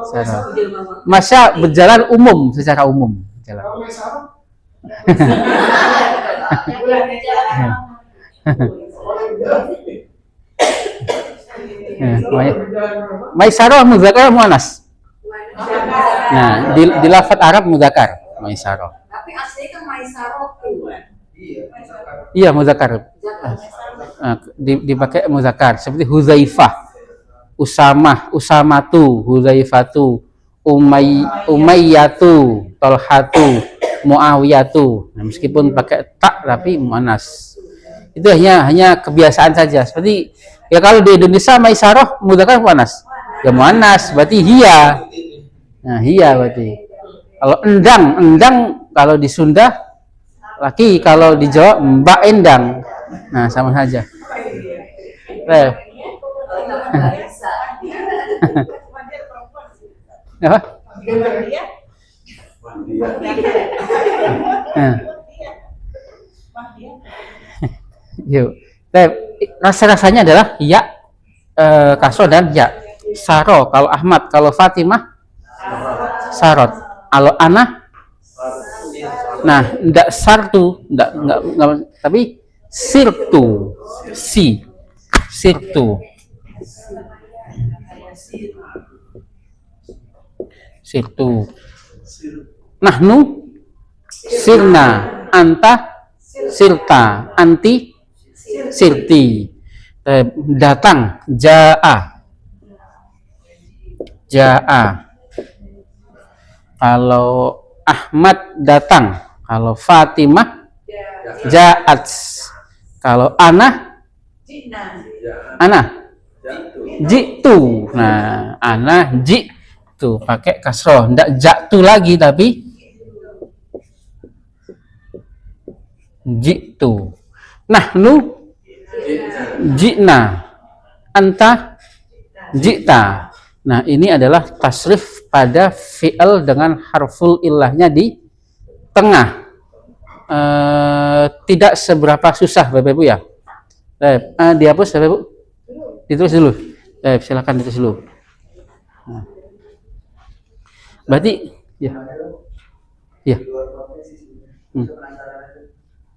Speaker 1: Saro. Masa berjalan umum secara umum jalan. Maisaro mudzakkar muannas. Nah, di lafaz Arab mudzakkar maisaro.
Speaker 3: Tapi aslinya kan maisaro.
Speaker 1: Iya, mudzakkar. Dipakai mudzakkar seperti Huzaifah, Usamatu, Huzaifatu, Umayyatu, Tolhatu, Muawiyatu. Nah, meskipun pakai tak tapi muannas. Itu hanya kebiasaan saja. Seperti ya kalau di Indonesia maisaroh mudzakkar muannas. Ya muannas berarti hiya. Nah, hiya berarti. Kalau endang kalau di Sunda laki, kalau di Jawa mbak endang. Nah, sama saja. Apa? Yuk. Rasa-rasanya adalah ya, kasro dan ya. Saro kalau Ahmad, kalau Fatimah sarot. Kalau Ana, nah, enggak sartu, enggak, tapi sirtu, sirtu. Nahnu sirna, anta sirta, anti sirti. Datang, ja'a. Kalau Ahmad datang, kalau Fatimah ja'at. Kalau Ana jitu. Nah, Ana jitu pakai kasroh, ndak ja'tu lagi tapi jitu. Nahnu ji'na, anta ji'ta. Nah, ini adalah tasrif pada fi'il dengan harful illahnya di tengah. Tidak seberapa susah Bapak Ibu ya. Dihapus Bapak Ibu? Ditulis dulu. Silakan ditulis dulu. Nah. Berarti ya. Ya.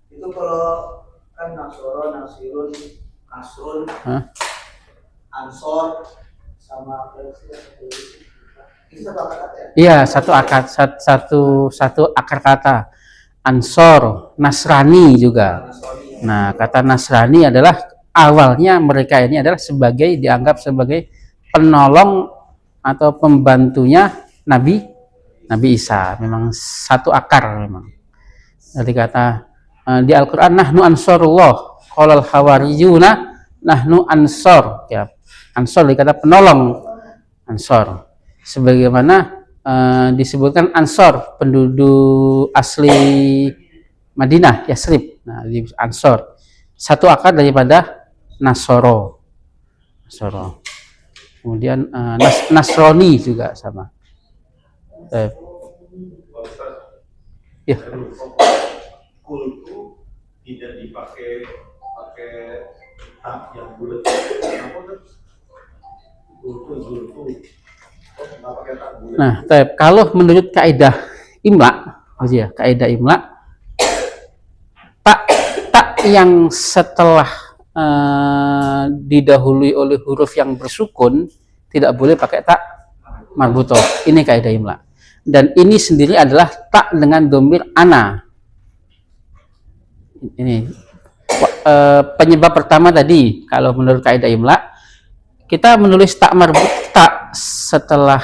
Speaker 4: Itu kalau kan nasoro, nasirun, kasrun, ansor sama itu satu akar kata ya?
Speaker 1: Iya, satu akar kata. Ansor, Nasrani juga. Nah, kata Nasrani adalah awalnya mereka ini adalah dianggap sebagai penolong atau pembantunya Nabi Isa. Memang satu akar memang. Jadi kata di Al-Qur'an nahnu ansorullah, qalal hawariyuna nahnu ansor. Ya, ansor dikata penolong, ansor. Sebagaimana disebutkan Ansor, penduduk asli Madinah, Yasrib. Nah, di Ansor satu akar daripada Nasoro. Kemudian Nasroni juga sama. Ya.
Speaker 5: Kultu tidak dipakai tak yang bulat.
Speaker 1: Nah, kalau menurut kaidah imla, kaidah imla, tak yang setelah didahului oleh huruf yang bersukun tidak boleh pakai tak marbutoh. Ini kaidah imla. Dan ini sendiri adalah tak dengan domir ana. Ini penyebab pertama tadi, kalau menurut kaidah imla, kita menulis tak marbut tak setelah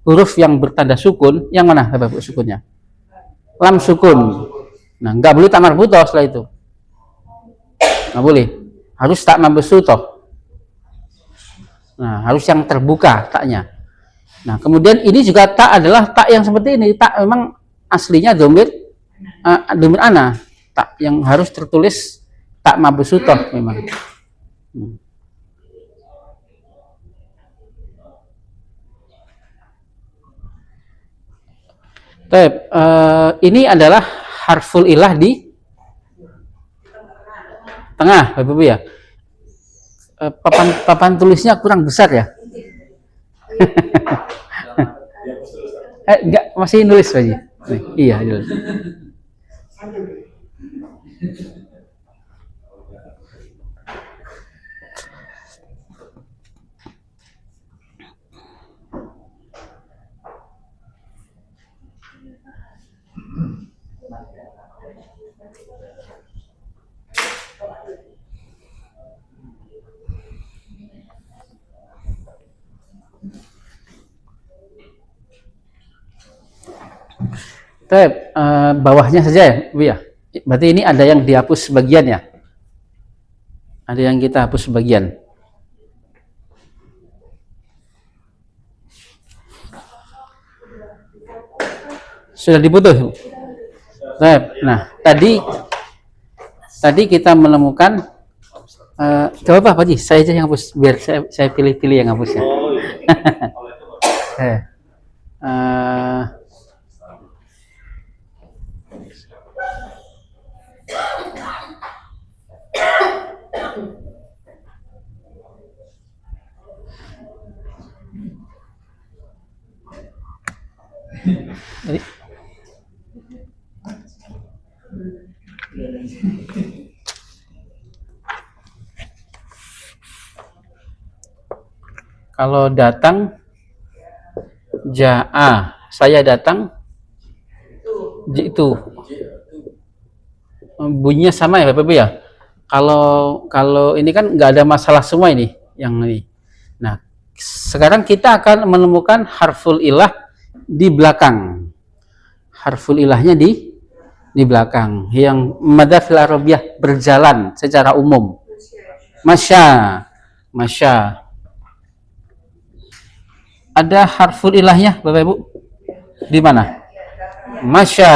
Speaker 1: huruf yang bertanda sukun, yang mana Bapak sukunnya? Lam sukun. Nah, nggak boleh tak marbutoh setelah itu. Nggak boleh. Harus tak mabsutoh. Nah, harus yang terbuka taknya. Nah, kemudian ini juga tak adalah tak yang seperti ini. Tak memang aslinya domir ana. Tak yang harus tertulis tak mabsutoh memang. Ini adalah harful ilah di tengah, Bapak Ibu ya. Papan tulisnya kurang besar ya. Enggak, masih nulis Pak Ji. Iya, nulis. Bawahnya saja ya, Bu ya. Berarti ini ada yang dihapus sebagian ya. Ada yang kita hapus sebagian. Sudah diputus. Nah, tadi kita menemukan coba Pak Ji, saya aja yang hapus biar saya pilih-pilih yang hapusnya. Jadi, kalau datang ja'a, saya datang itu bunyinya sama ya Bapak Ibu ya. Kalau ini kan nggak ada masalah semua ini yang ini. Nah, sekarang kita akan menemukan harful ilah di belakang. Harful ilahnya di belakang. Yang madza fil arabiyah berjalan secara umum. Masya. Ada harful ilahnya Bapak Ibu? Di mana? Masya.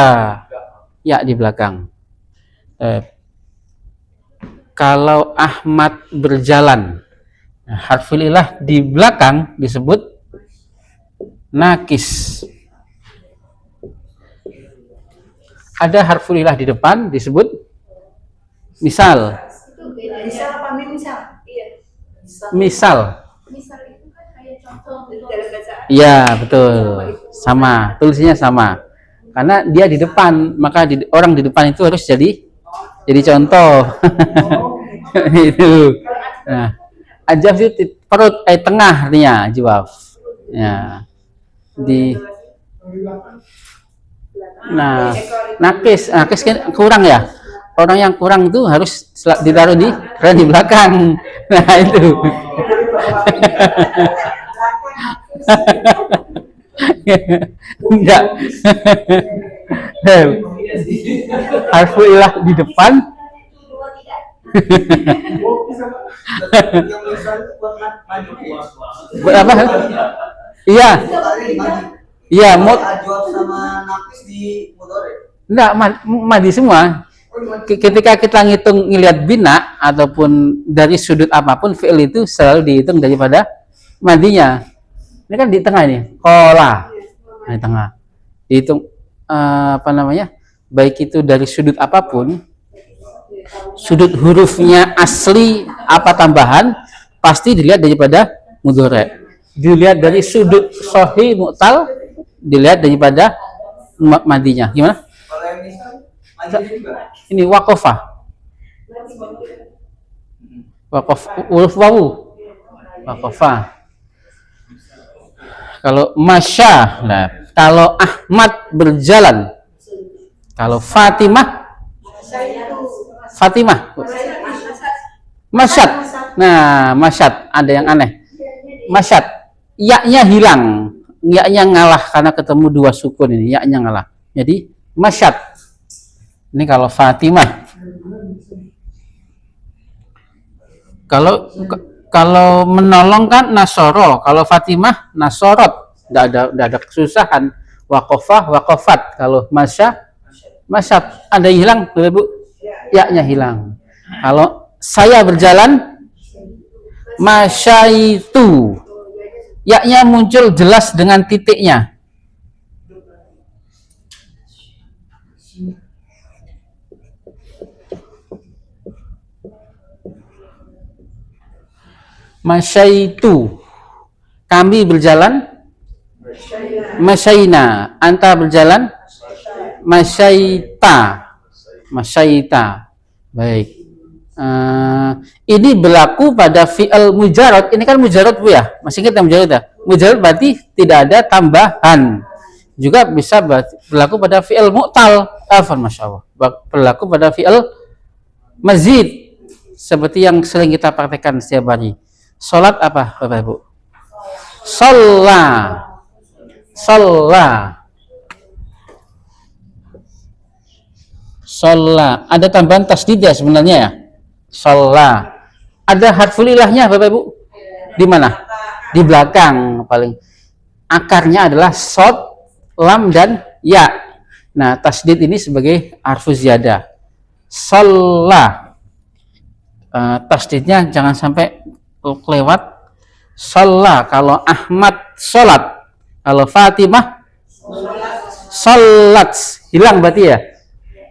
Speaker 1: Ya, di belakang. Kalau Ahmad berjalan, harful ilah di belakang disebut nakis. Ada harful ilah di depan disebut misal.
Speaker 2: Misal apa misal? Iya.
Speaker 1: Misal.
Speaker 2: Misal itu kan kayak contoh dalam bahasa.
Speaker 1: Iya, betul. Sama, tulisnya sama. Karena dia di depan, maka orang di depan itu harus jadi contoh. Itu. Nah, ajaf itu perut tengah artinya jawab. Ya. Nah, nakis kan kurang ya. Orang yang kurang itu harus ditaruh di belakang. Nah, itu. Enggak. Harful ilah di depan. Buat apa? Iya. Iya,
Speaker 4: sama nakis di mudhari.
Speaker 1: Enggak, madi semua. Ketika kita ngelihat bina ataupun dari sudut apapun, fi'il itu selalu dihitung daripada madinya. Ini kan di tengah ini, kola. Nah, di tengah. Dihitung baik itu dari sudut apapun, sudut hurufnya asli apa tambahan, pasti dilihat daripada mudhari. Dilihat dari sudut sahih mu'tal, dilihat daripada madinya. Gimana?
Speaker 4: Kalau yang misal
Speaker 1: ini waqafa. Waqaf huruf wawu. Waqafa. Kalau masya, nah kalau Ahmad berjalan, kalau Fatimah, masyad. Nah, masyad ada yang aneh. Masyad, ya-nya hilang, ya-nya ngalah karena ketemu dua sukun ini, ya-nya ngalah. Jadi masyad. Ini kalau Fatimah. Kalau menolong kan nasoro, kalau Fatimah nasorot, tidak ada kesusahan. Waqafah, waqafat. Kalau masya, masyad. Ada yang hilang, Bu? Ya-nya hilang. Kalau saya berjalan, masyaitu. Ya-nya muncul jelas dengan titiknya. Masyaitu, kami berjalan. Masyaina, anta berjalan. Masyaita, baik. Ini berlaku pada fi'il mujarad. Ini kan mujarad, Bu ya, masih ingat yang mujarad ya? Mujarad berarti tidak ada tambahan. Juga bisa berlaku pada fi'il mu'tal. Masya Allah, berlaku pada fi'il mazid, seperti yang sering kita praktekkan setiap hari. Salat apa, Bapak Ibu? Shalla. Ada tambahan tasdid ya sebenarnya ya. Shalla. Ada harful ilahnya, Bapak Ibu? Di mana? Di belakang paling. Akarnya adalah shad, lam dan ya. Nah, tasdid ini sebagai harfu ziyadah. Shalla. Tasdidnya jangan sampai kelewat. Shalla kalau Ahmad sholat, kalau Fatimah sholat, hilang berarti ya.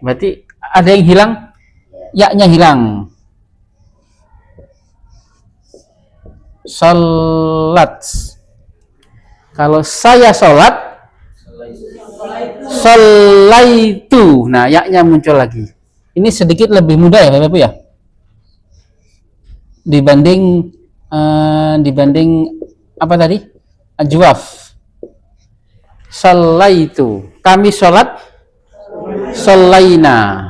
Speaker 1: Berarti ada yang hilang, ya-nya hilang. Sholat. Kalau saya sholat, sholaitu. Nah, ya-nya muncul lagi. Ini sedikit lebih mudah ya, Bapak Ibu ya, dibanding apa tadi? Ajwaf. Sholaitu, kami sholat. Sholaina.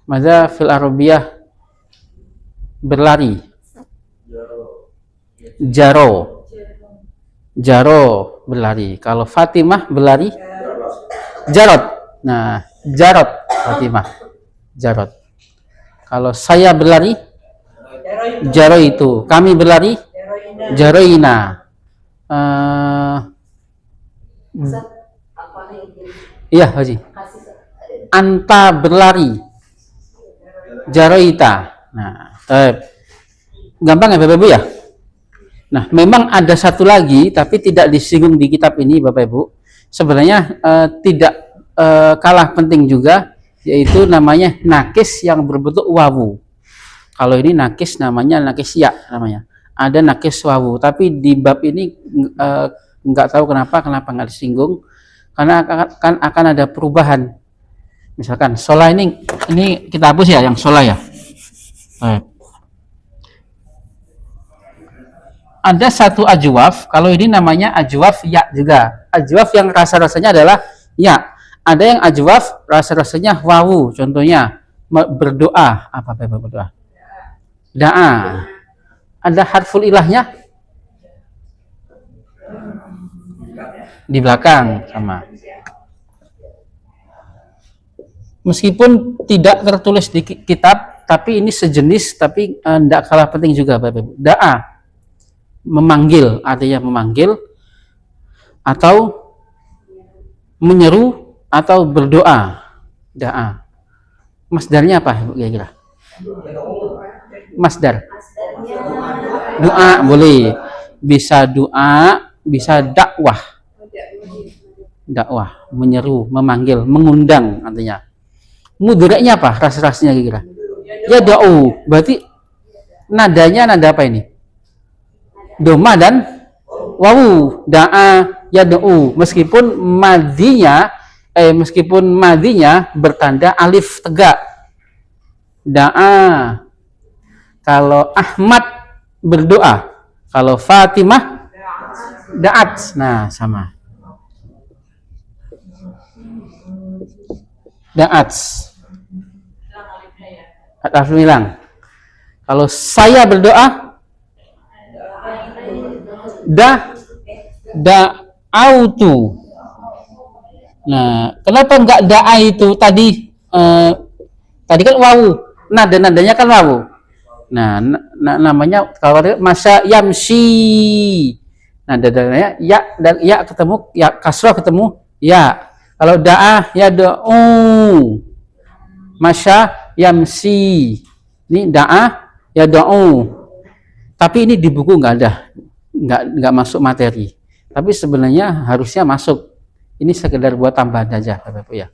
Speaker 1: Mada fil arabiyah berlari. Jaro berlari. Kalau Fatimah berlari, jarot. Nah, jarot Fatimah, jarot. Kalau saya berlari, jaro itu. Kami berlari, jaroina. Iya, Haji. Anta berlari, jaroita. Nah, gampang ya Bapak Ibu ya. Nah, memang ada satu lagi tapi tidak disinggung di kitab ini Bapak Ibu. Sebenarnya tidak kalah penting juga, yaitu namanya nakis yang berbentuk wawu. Kalau ini nakis namanya nakis ya namanya. Ada nakis wawu, tapi di bab ini nggak tahu kenapa nggak disinggung, karena kan akan ada perubahan. Misalkan sholah ini kita hapus ya yang sholah ya. Ada satu ajwaf, kalau ini namanya ajwaf ya juga. Ajwaf yang rasa-rasanya adalah ya. Ada yang ajwaf rasa-rasanya wawu. Contohnya berdoa, apa berdoa? Da'a. Ada harful ilahnya di belakang sama. Meskipun tidak tertulis di kitab, tapi ini sejenis, tapi tidak kalah penting juga Bapak Ibu. Da'a, memanggil, artinya memanggil atau menyeru atau berdoa. Da'a. Masdarnya apa kira-kira? Masdar. Doa boleh. Bisa doa, bisa dakwah. Dakwah, menyeru, memanggil, mengundang artinya. Mudhari'nya apa? Ras-rasnya kira-kira. Ya da'u. Berarti nadanya nada apa ini? Doma dan wawu. Da'a ya da'u. Meskipun madinya meskipun madinya bertanda alif tegak. Da'a. Kalau Ahmad berdoa. Kalau Fatimah da'at. Nah, sama. Da'at. Alif hilang. Kalau saya berdoa da'autu. Nah, kenapa enggak da'a itu tadi? Tadi kan wawu, nadanya kan wawu. Nah, namanya kalau masa yamsi. Nah, nadanya ya dan ya ketemu, ya kasrah ketemu ya. Kalau da'a ya da'u. Masya yamsi. Ini da'a ya da'u. Tapi ini di buku enggak ada. Enggak masuk materi. Tapi sebenarnya harusnya masuk. Ini sekedar buat tambahan aja, Bapak Ibu ya.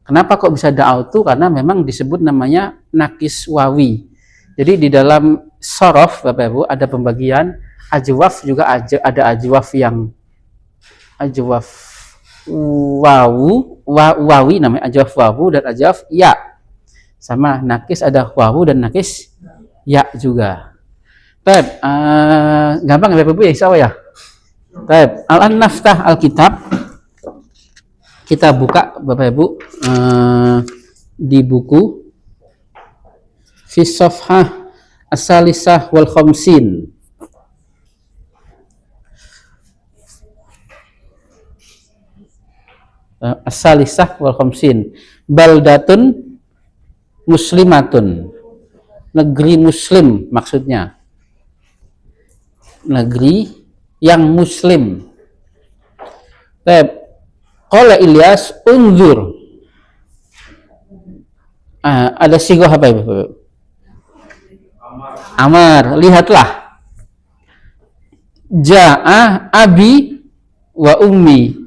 Speaker 1: Kenapa kok bisa da'autu? Karena memang disebut namanya nakis wawi. Jadi di dalam sorof, Bapak Ibu, ada pembagian ajwaf, juga ada ajwaf yang ajwaf wawi namanya ajwaf wawu dan ajwaf ya. Sama nakis ada wawu dan nakis ya juga. Baik, gampang ya Bapak Ibu ya, insya Allah ya. Baik, al-naftah al-kitab. Kita buka Bapak Ibu di buku fi safhah as-salisah wal khamsin. As-salisah wal khamsin. Baldatun muslimatun. Negeri muslim maksudnya. Negeri yang muslim. Baik. Qala Ilyas unzur. Ada sigoh apa Ibu? Amar, lihatlah. Ja'a abi wa ummi.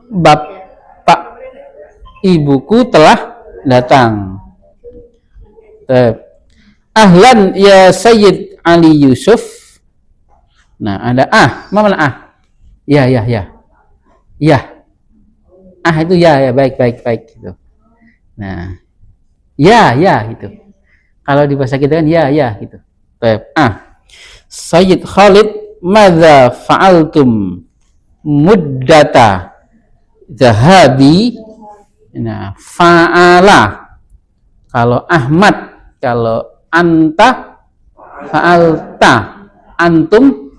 Speaker 1: Bapak ibuku telah datang. Ahlan ya Sayyid Ali Yusuf. Nah, ada mana Ya. Ya. Itu ya baik gitu. Nah, ya gitu. Kalau di bahasa kita kan ya gitu. Baik. Sayyid Khalid, madza fa'altum muddata zahabi? Nah, fa'ala. Kalau Ahmad, kalau anta, fa'alta, antum.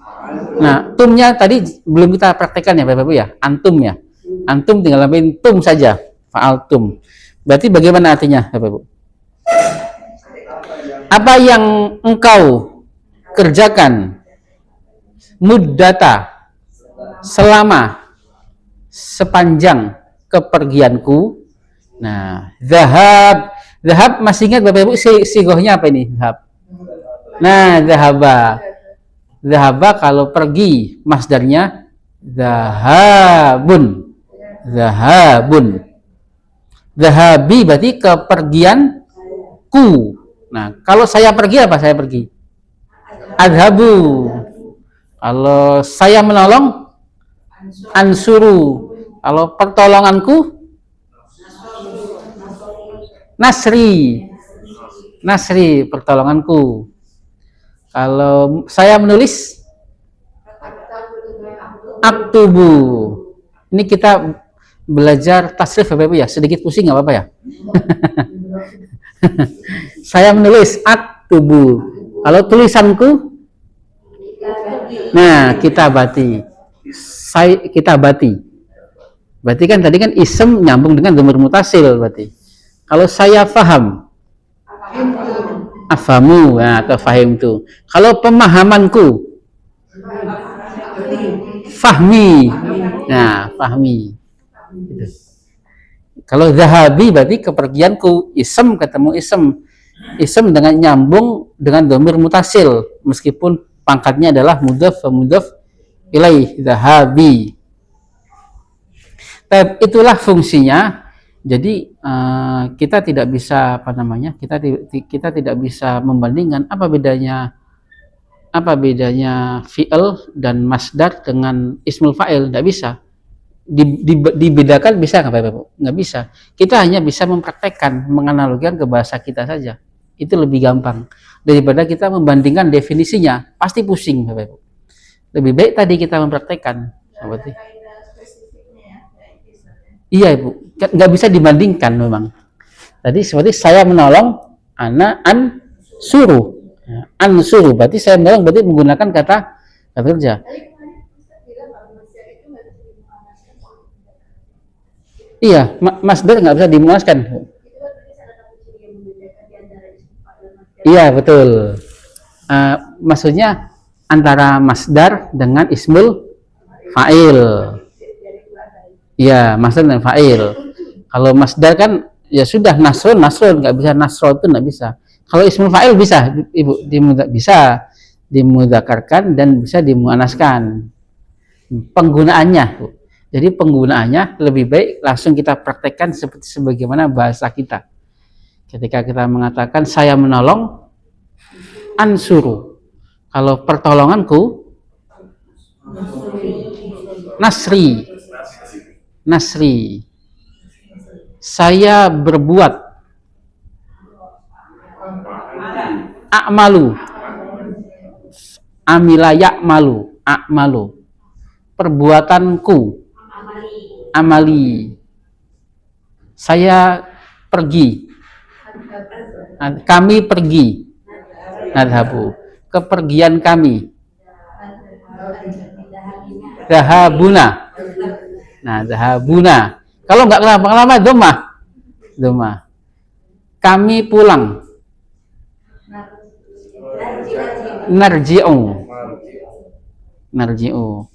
Speaker 1: Nah, tumnya tadi belum kita praktekkan ya Bapak Ibu ya, antum ya. Antum tinggal nambahin tum saja, fa'altum. Berarti bagaimana artinya, Bapak Ibu? Apa yang engkau kerjakan muddata selama sepanjang kepergianku. Nah, zahab masih ingat Bapak Ibu sigohnya apa ini? Zahab. Nah, zahaba kalau pergi masdarnya zahabun. Zahabi berarti kepergianku. Nah, kalau saya pergi apa saya pergi? Adhabu. Kalau saya menolong, ansuru. Kalau pertolonganku, nasri pertolonganku. Kalau saya menulis, aktubu. Ini kita belajar tasrif Bapak Ibu ya, sedikit pusing nggak apa-apa ya. Saya menulis aktubu. Kalau tulisanku, nah kitabati. Kitabati. Berarti kan tadi kan isem nyambung dengan dhamir mutasil berarti. Kalau saya faham, afamu, nah, atau fahim tu. Kalau pemahamanku, fahmi, nah fahmi. Gitu. Kalau zahabi berarti kepergianku, isem ketemu isem dengan nyambung dengan dhamir mutasil meskipun pangkatnya adalah mudhaf wa mudhaf ilaih, zahabi. Itulah fungsinya. Jadi kita tidak bisa kita tidak bisa membandingkan apa bedanya fi'il dan masdar dengan ismul fa'il, tidak bisa. dibedakan bisa nggak Bapak Ibu? Nggak bisa. Kita hanya bisa mempraktekkan, menganalogikan ke bahasa kita saja. Itu lebih gampang daripada kita membandingkan definisinya. Pasti pusing Bapak Ibu. Lebih baik tadi kita mempraktekkan. Seperti iya Ibu, nggak bisa dibandingkan memang. Tadi seperti saya menolong, ana an suruh, an suruh. Berarti saya menolong berarti menggunakan kata kerja. Iya, masdar nggak bisa dimuaskan. Iya betul. Maksudnya antara masdar dengan ismul fa'il. Iya, masdar dan fa'il. Kalau masdar kan ya sudah nasrun nggak bisa, nasro itu nggak bisa. Kalau ismul fa'il bisa, Ibu, bisa dimudzakarkan dan bisa dimuannaskan. Penggunaannya, Bu. Jadi penggunaannya lebih baik langsung kita praktekkan seperti sebagaimana bahasa kita. Ketika kita mengatakan saya menolong, ansuru. Kalau pertolonganku, nasri. Nasri. Saya berbuat, a'malu. Amila ya'malu, a'malu. Perbuatanku, amali. Saya pergi, kami pergi, nadhabu. Kepergian kami, dahabuna. Nah, dahabuna. Kalau nggak kenapa-kenapa, domah. Kami pulang, narji'u.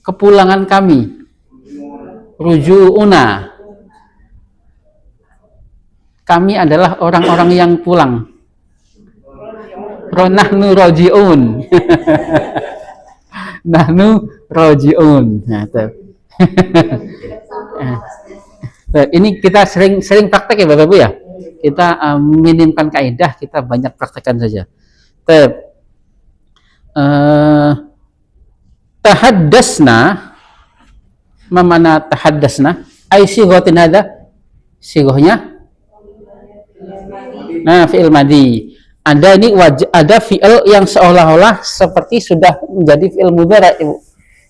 Speaker 1: Kepulangan kami, ruju'una. Kami adalah orang-orang yang pulang. Nahnu roji'un. Nahnu roji'un. Nah, ini kita sering praktek ya Bapak Ibu ya. Kita minimkan kaidah, kita banyak praktekkan saja. Tahaddasna, mana tahaddasna? Ai sighatin hada? Sighahnya? Nah, fi'il madhi. Ada ini ada fi'il yang seolah-olah seperti sudah menjadi fi'il mudhari', Ibu.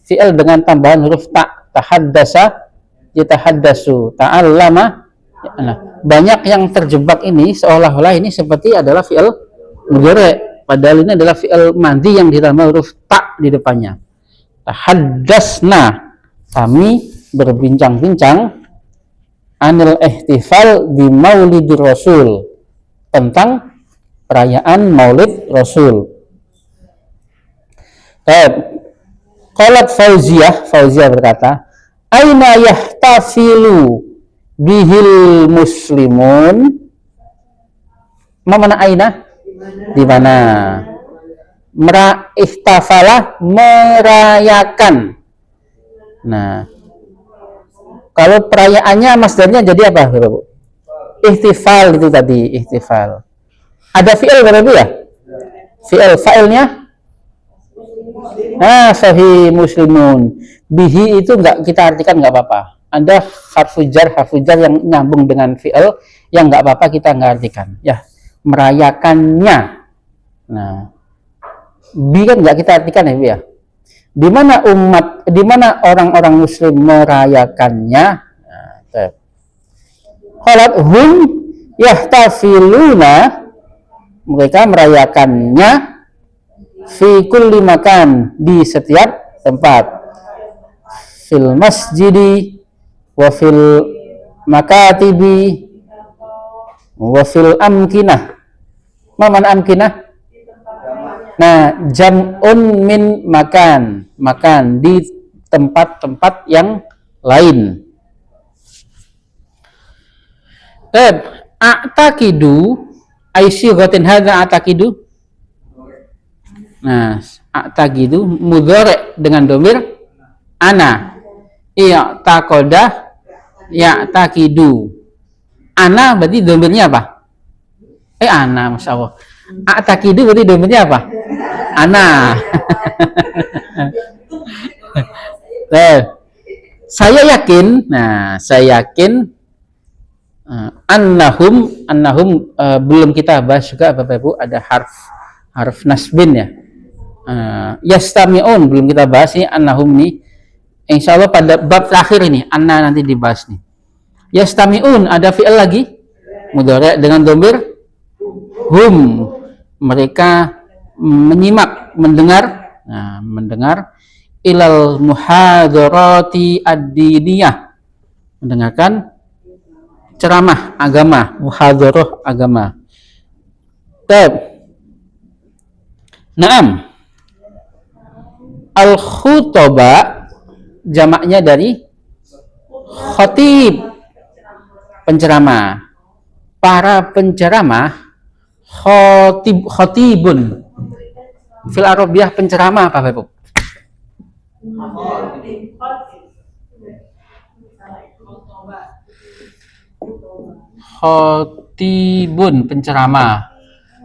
Speaker 1: Fi'il dengan tambahan huruf ta. Tahaddasa, yatahaddasu, ta'allama. Nah, banyak yang terjebak ini seolah-olah ini seperti adalah fi'il mudhari', padahal ini adalah fi'il madhi yang ditambah huruf ta di depannya. Tahaddasna, kami berbincang-bincang anil ihtifal di maulidir rasul, tentang perayaan maulid rasul. Qalat Fauziyah berkata, aina yahtafilu bihil muslimun. Mana aina? Di mana? Ihtafalah, merayakan. Nah, kalau perayaannya masdarnya jadi apa, Bapak Bu? Ihtifal itu tadi, ihtifal. Ada fi'il Bapak Bu ya? Fi'il, fa'ilnya? Sahih muslimun. Bihi itu enggak kita artikan enggak apa-apa. Ada harfu jar yang nyambung dengan fi'il yang enggak apa-apa kita enggak artikan. Ya, merayakannya. Nah, bi kan enggak kita artikan ya, Bu ya. Di mana orang-orang muslim merayakannya? Qalat hum yahtafiluna, mereka merayakannya fi kulli makan, di setiap tempat, fil masjidi wa fil makatibi wa fil amkinah. Maman amkinah? Nah, jam'un min makan di tempat-tempat yang lain. A'taqidu aisyighatin hadza a'taqidu. Nah, a'taqidu mudhari' dengan domir ana. I'taqada ya'taqidu. Ana berarti domirnya apa? Ana, Masya Allah. A'taqidu berarti domirnya apa? Ana. Saya yakin, saya yakin annahum belum kita bahas juga Bapak Ibu, ada harf nasbin ya. Yastami'un belum kita bahas nih, annahum nih. Insya Allah pada bab terakhir ini, anna nanti dibahas nih. Yastami'un ada fi'il lagi, mudhari' dengan dhamir hum. Mereka menyimak, mendengar, mendengar ilal muhadarati ad-diniyah, mendengarkan ceramah agama, muhadarah agama. Naam. Al-khutaba jamaknya dari khatib, penceramah. Para penceramah khatibun. Fil Arabiyah penceramah apa Bapak? Khatibun penceramah.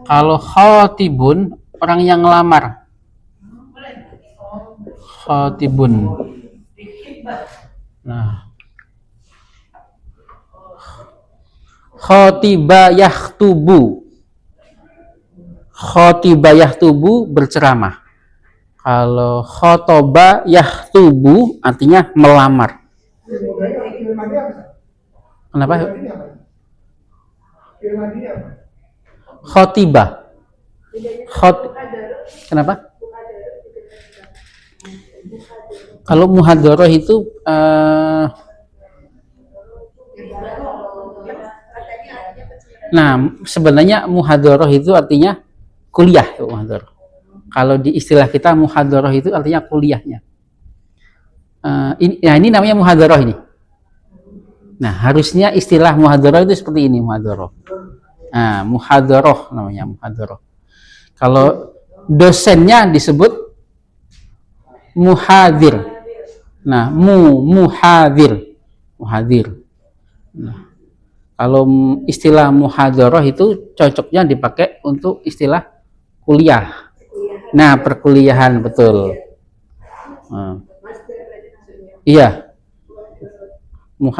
Speaker 1: Kalau khatibun orang yang ngelamar. Khatibun. Nah. Khatiba yahtubu. Khatiba yahtubu berceramah. Kalau khotoba yahtubu artinya melamar. Kenapa? Khotiba. Kenapa? Kalau muhadharah itu sebenarnya muhadharah itu artinya kuliah, muhadharah. Kalau di istilah kita muhadharah itu artinya kuliahnya. Ini namanya muhadharah ini. Nah, harusnya istilah muhadharah itu seperti ini, muhadharah. Muhadharah namanya muhadharah. Kalau dosennya disebut muhadir. Nah, muhadir. Nah, kalau istilah muhadharah itu cocoknya dipakai untuk istilah kuliah. Nah, perkuliahan betul. Iya.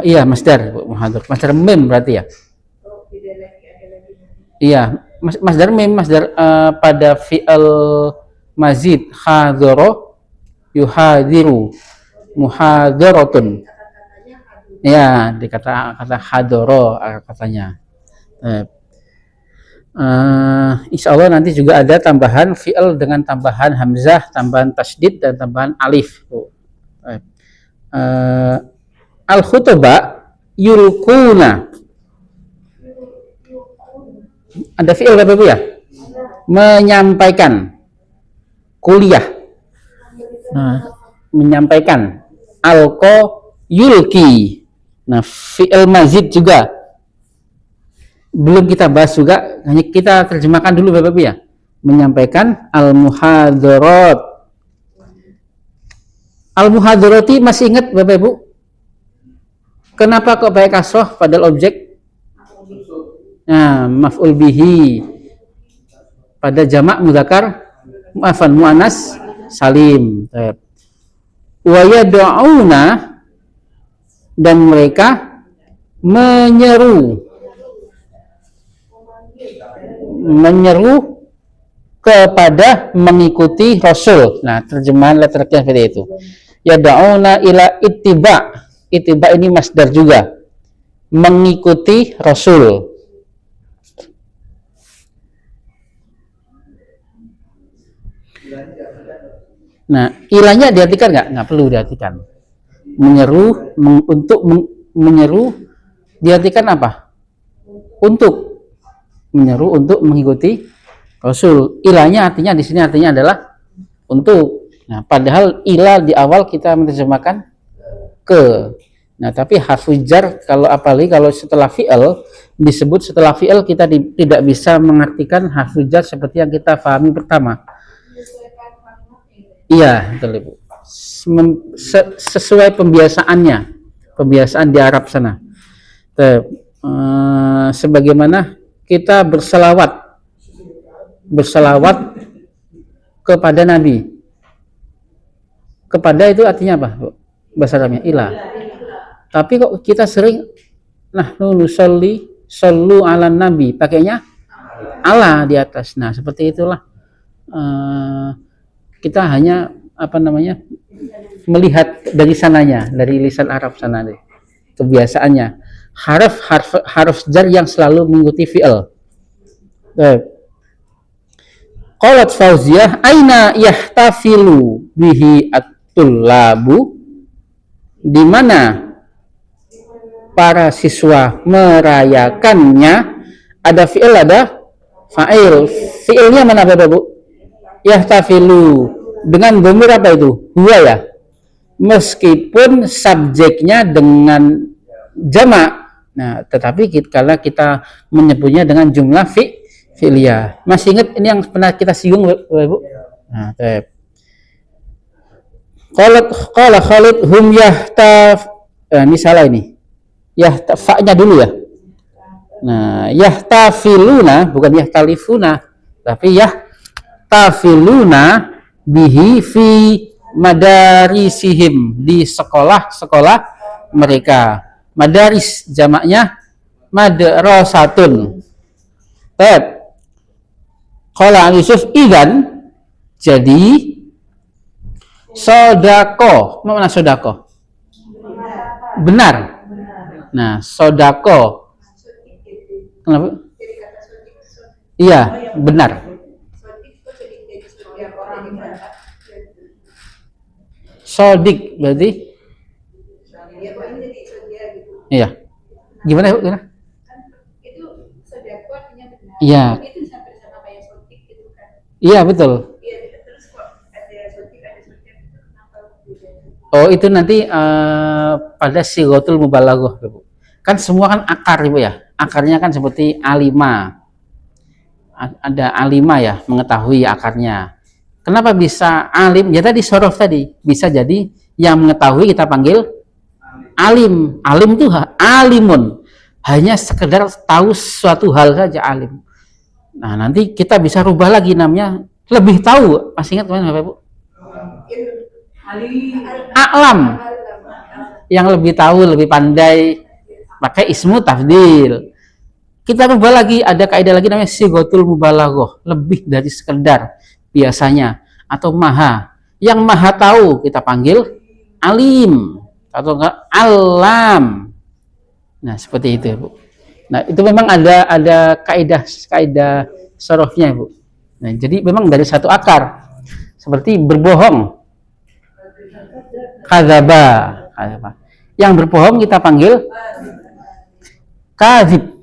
Speaker 1: Iya, masdar, muhadhar. Masdar mim berarti ya? Iya, masdar mim, masdar pada fi'il mazid hadhara yuhadiru muhadharatun. Ya, dikata hadhara katanya. Insya Allah nanti juga ada tambahan fi'il dengan tambahan hamzah, tambahan tasdid dan tambahan alif. Al-khutbah yulquna. Ada fi'il Bapak Ibu ya? Menyampaikan. Kuliah. Menyampaikan. Alqa yulqi. Nah, fi'il mazid juga. Belum kita bahas juga, hanya kita terjemahkan dulu Bapak Ibu ya. Menyampaikan al-muhadharat. Al-muhadharati masih ingat Bapak Ibu? Kenapa kok pakai kasroh padahal objek? Maf'ul bihi pada jamak mudzakkar muannas salim. Wa yad'una dan mereka menyeru kepada mengikuti Rasul. Nah, terjemahan letternya seperti itu. Yad'una ila ittiba. Ittiba ini masdar juga. Mengikuti Rasul. Nah, ilahnya diartikan nggak? Nggak perlu diartikan. Menyeru, untuk menyeru diartikan apa? Untuk menyeru untuk mengikuti Rasul. Ilahnya artinya di sini artinya adalah untuk. Nah, padahal ilah di awal kita menerjemahkan ke. Nah, tapi harful jar apalagi kalau setelah fi'il disebut setelah fi'il kita tidak bisa mengartikan harful jar seperti yang kita pahami pertama. Iya, betul Ibu. Sesuai pembiasaan di Arab sana. Sebagaimana kita berselawat kepada Nabi. Kepada itu artinya apa, Bu? Bahasa Arabnya ilah. Tapi kok kita sering nusolli sallu ala nabi, pakainya Allah di atas. Nah, seperti itulah kita hanya melihat dari sananya, dari lisan Arab sana deh. Kebiasaannya harf jar yang selalu mengikuti fi'il. Qalat Fauziyah, aina yahtafilu bihi at-tullabu, di mana para siswa merayakannya. Ada fi'il, ada fa'il. Fi'ilnya mana Bapak Bu? Yahtafilu dengan dhamir apa itu? Huwa ya. Meskipun subjeknya dengan jamak. Nah, tetapi karena kita menyebutnya dengan jumlah fi'liyah. Masih ingat ini yang pernah kita singgung Bapak Ibu? Nah, qala Khalid hum ini salah ini. Fa-nya dulu ya. Nah, yahtafiluna bukan yahtalifuna, tapi yahtafiluna bihi fi madarisihim, di sekolah-sekolah mereka. Madaris jamaknya madrasatun. Qala Yusuf idzan, jadi sodako, mana sodako? Benar. Nah, sodako. Kenapa? Iya, benar. Sodik berarti? Iya. Gimana Bu? Gimana?
Speaker 2: Itu sodako artinya benar.
Speaker 1: Iya.
Speaker 2: Itu sampai sama kayak sodik gitu kan.
Speaker 1: Iya, betul.
Speaker 2: Iya, terus kok ada sodik itu kenapa beda?
Speaker 1: Oh, itu nanti pada sighatul mubalaghah, Bu. Kan semua kan akar, Ibu ya. Akarnya kan seperti alima. Ada alima ya, mengetahui akarnya. Kenapa bisa alim? Ya tadi sorof tadi. Bisa jadi yang mengetahui kita panggil alim. Alim itu alimun. Hanya sekedar tahu suatu hal saja alim. Nah, nanti kita bisa rubah lagi namanya lebih tahu. Masih ingat kemarin Bapak Ibu? A'lam. Yang lebih tahu, lebih pandai, pakai ismu tafdil. Kita rubah lagi, ada kaidah lagi namanya sighatul mubalaghah, lebih dari sekedar biasanya atau maha. Yang maha tahu kita panggil alim atau enggak alam. Nah, seperti itu, Bu. Nah, itu memang ada kaidah sorofnya, Bu. Nah, jadi memang dari satu akar. Seperti berbohong. Kadzaba. Yang berbohong kita panggil kadzib.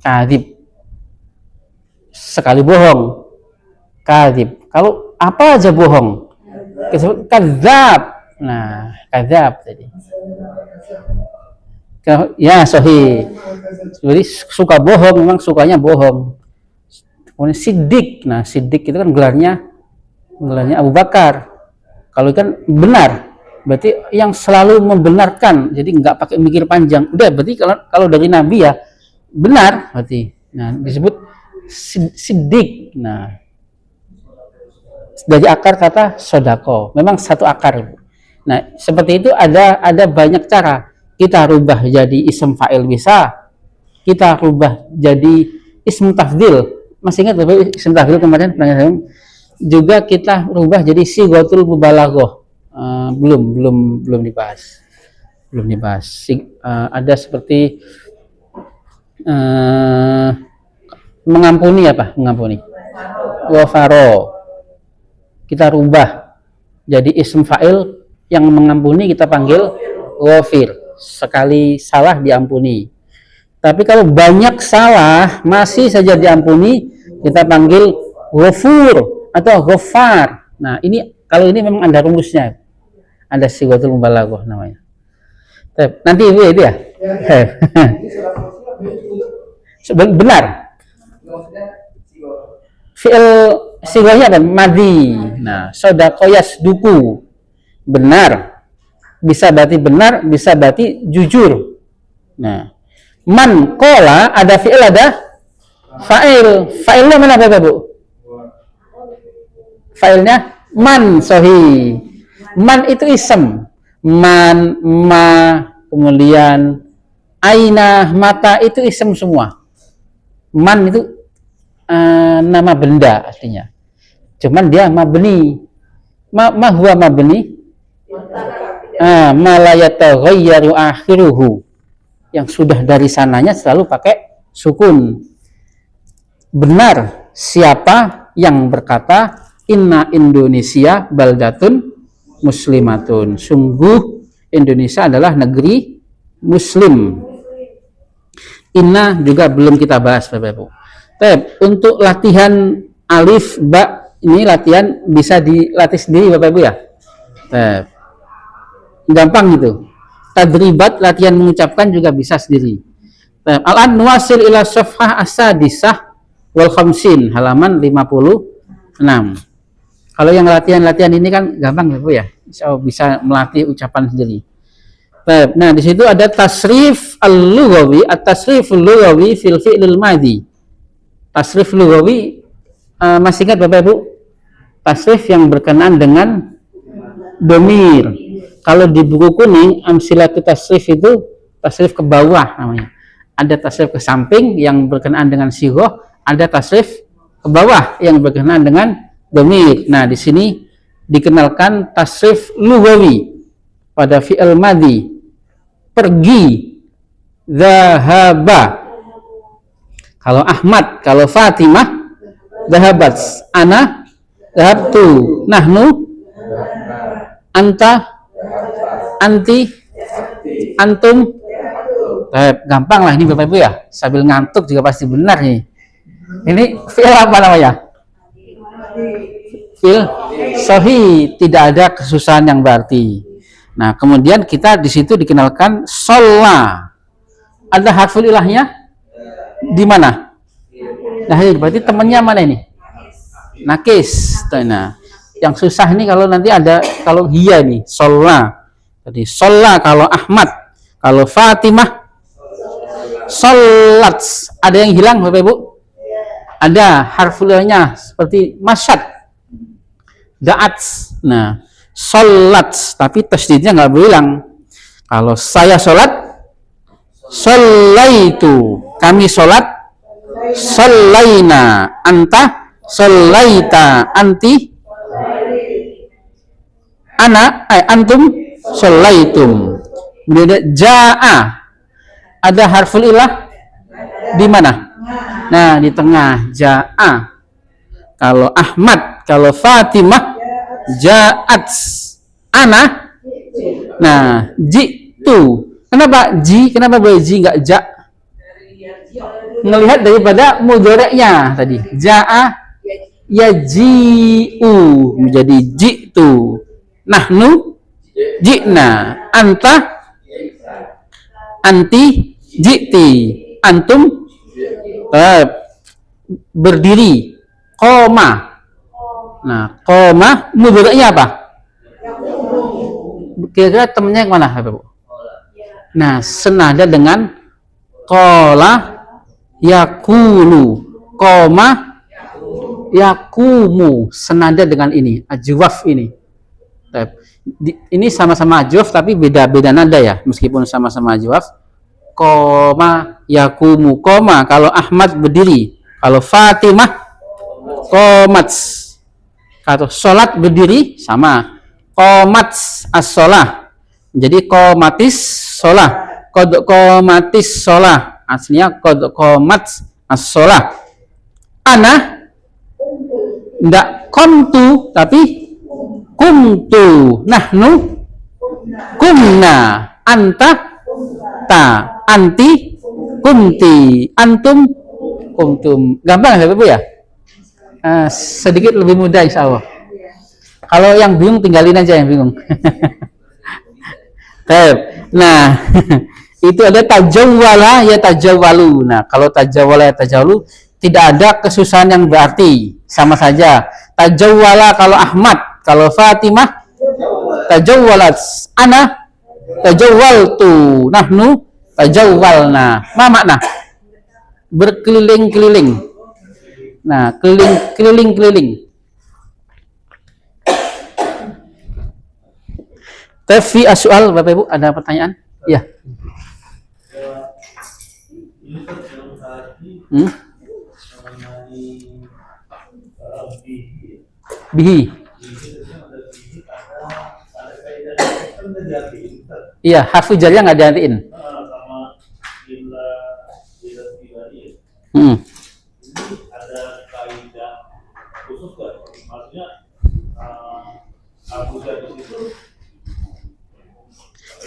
Speaker 1: Kadzib. Sekali bohong. Kadzib. Kalau apa aja bohong. Disebut kadzab. Nah, kadzab tadi. Ya, sahih. Jadi suka bohong, memang sukanya bohong. Kemudian sidik. Nah, sidik itu kan gelarnya Abu Bakar. Kalau kan benar, berarti yang selalu membenarkan. Jadi nggak pakai mikir panjang. Udah, berarti kalau dari Nabi ya benar berarti. Nah, disebut sidik. Nah, dari akar kata sodako. Memang satu akar. Nah, seperti itu ada banyak cara. Kita rubah jadi ism fa'il bisa. Kita rubah jadi ism tafdil. Masih ingat Bapak ism tafdil kemarin? Juga kita rubah jadi sighatul mubalaghah. Belum dibahas. Ada seperti mengampuni apa? Mengampuni. Ghafaro. Kita rubah jadi ism fa'il, yang mengampuni kita panggil ghafir. Sekali salah diampuni. Tapi kalau banyak salah masih saja diampuni, kita panggil ghafur atau ghafar. Nah, kalau ini memang ada rumusnya. Ada sighatul mubalaghah namanya. Nanti itu ya. Benar. Fi'il sighahnya apa? Madi. Nah, sodaqo yasduku. Benar. Bisa berarti benar, bisa berarti jujur. Nah, man qala ada fi'il, ada fa'il. Fa'ilnya mana Bapak Bu? Fa'ilnya man, sahih. Man itu ism. Man, ma, kemudian aina, mata itu ism semua. Man itu nama benda artinya. Cuman dia mabni. Ma huwa mabni? Ma la yataghayyaru akhiruhu. Yang sudah dari sananya selalu pakai sukun. Benar siapa yang berkata inna Indonesia baldatun muslimatun. Sungguh Indonesia adalah negeri muslim. Inna juga belum kita bahas Bapak Ibu. Untuk latihan alif ba ini latihan bisa dilatih sendiri Bapak Ibu ya. Gampang gitu. Tadribat latihan mengucapkan juga bisa sendiri. Al-an nuwasil ila safhah as-sadisah wal khamsin halaman 56. Kalau yang latihan-latihan ini kan gampang Bapak ya. So, bisa melatih ucapan sendiri. Nah, di situ ada tasrif al-lughawi, at-tasrif al-lughawi fil fi'lil madhi. Tasrif lughawi masih ingat Bapak Ibu? Tasrif yang berkenaan dengan domir. Kalau di buku kuning amsilatu tasrif itu tasrif ke bawah namanya. Ada tasrif ke samping yang berkenaan dengan sighoh, ada tasrif ke bawah yang berkenaan dengan domir. Nah, di sini dikenalkan tasrif lughawi pada fi'il madhi. Pergi, zahaba. Kalau Ahmad, kalau Fatimah, zahabat. Ana, zahabtu. Nahnu, anta, anti, antum. Gampang lah ini Bapak Ibu ya. Sambil ngantuk juga pasti benar nih. Ini fi'il apa namanya? Fi'il sahih, tidak ada kesusahan yang berarti. Nah, kemudian kita di situ dikenalkan sholla. Ada harful ilahnya? Di mana? Nah, berarti temannya mana ini? Nakis. Nah, yang susah ini kalau nanti ada kalau hiya nih, sholla. Jadi sholla kalau Ahmad, kalau Fatimah, sholat. Ada yang hilang Bapak Ibu? Ada harful ilahnya seperti masyad, da'at. Nah, sholat, tapi tasdidnya nggak berulang. Kalau saya sholat, sholaitu. Kami sholat, sholaina. Anta, sholaita. Anti, ana, antum, sholaitum. Kemudian ja'a. Ada harful ilah di mana? Nah, di tengah. Ja'a. Kalau Ahmad, kalau Fatimah, ja'at. Ana, nah, jitu. Kenapa ji? Kenapa boleh ji nggak ja? Ngelihat daripada mudhari'nya tadi. Ja'a yaji'u menjadi jitu. Nahnu ji'na. Anta anti ji'ti. Antum berdiri. Qoma. Nah, qoma mudhari'nya apa? Kira-kira temennya yang mana Bapak? Nah, senada dengan qala yakulu. Qoma yakumu. Senada dengan ini, ajwaf ini. Ini sama-sama ajwaf tapi beda-beda nada ya, meskipun sama-sama ajwaf. Qoma yakumu. Qoma kalau Ahmad berdiri, kalau Fatimah qomat. Kalau sholat berdiri sama, qomat as-sholah. Jadi qomatis sholah, qad qomatis sholah. Aslinya qad qomat as-sholah. Ana enggak qamtu tapi kumtu. Nahnu kumna. Anta ta. Anti kumti. Antum kumtum. Gampang ya Bapak ya? Sedikit lebih mudah insya Allah. Kalau yang bingung tinggalin aja yang bingung. Nah, itu ada tajawwala ya tajawwalu. Nah, kalau tajawwala ya tajawwalu tidak ada kesusahan yang berarti, sama saja. Tajawwala kalau Ahmad, kalau Fatimah tajawwalat. Ana tajawwaltu. Nahnu tajawwalna. Ma makna? Berkeliling-keliling. Nah, keliling-keliling. Tapi soal Bapak Ibu ada pertanyaan? Iya.
Speaker 5: Ini kan yang tadi
Speaker 1: Hmm?
Speaker 5: mengenai bihi.
Speaker 1: Bihi.
Speaker 5: Ada bihi, ada kaidah kan udah diartiin.
Speaker 1: Iya, harfu jarnya nggak diartiin.
Speaker 5: Sama bila ini.
Speaker 1: Hmm.
Speaker 5: Ini ada kaidah khusus nggak? Maksudnya Abu Dhabi itu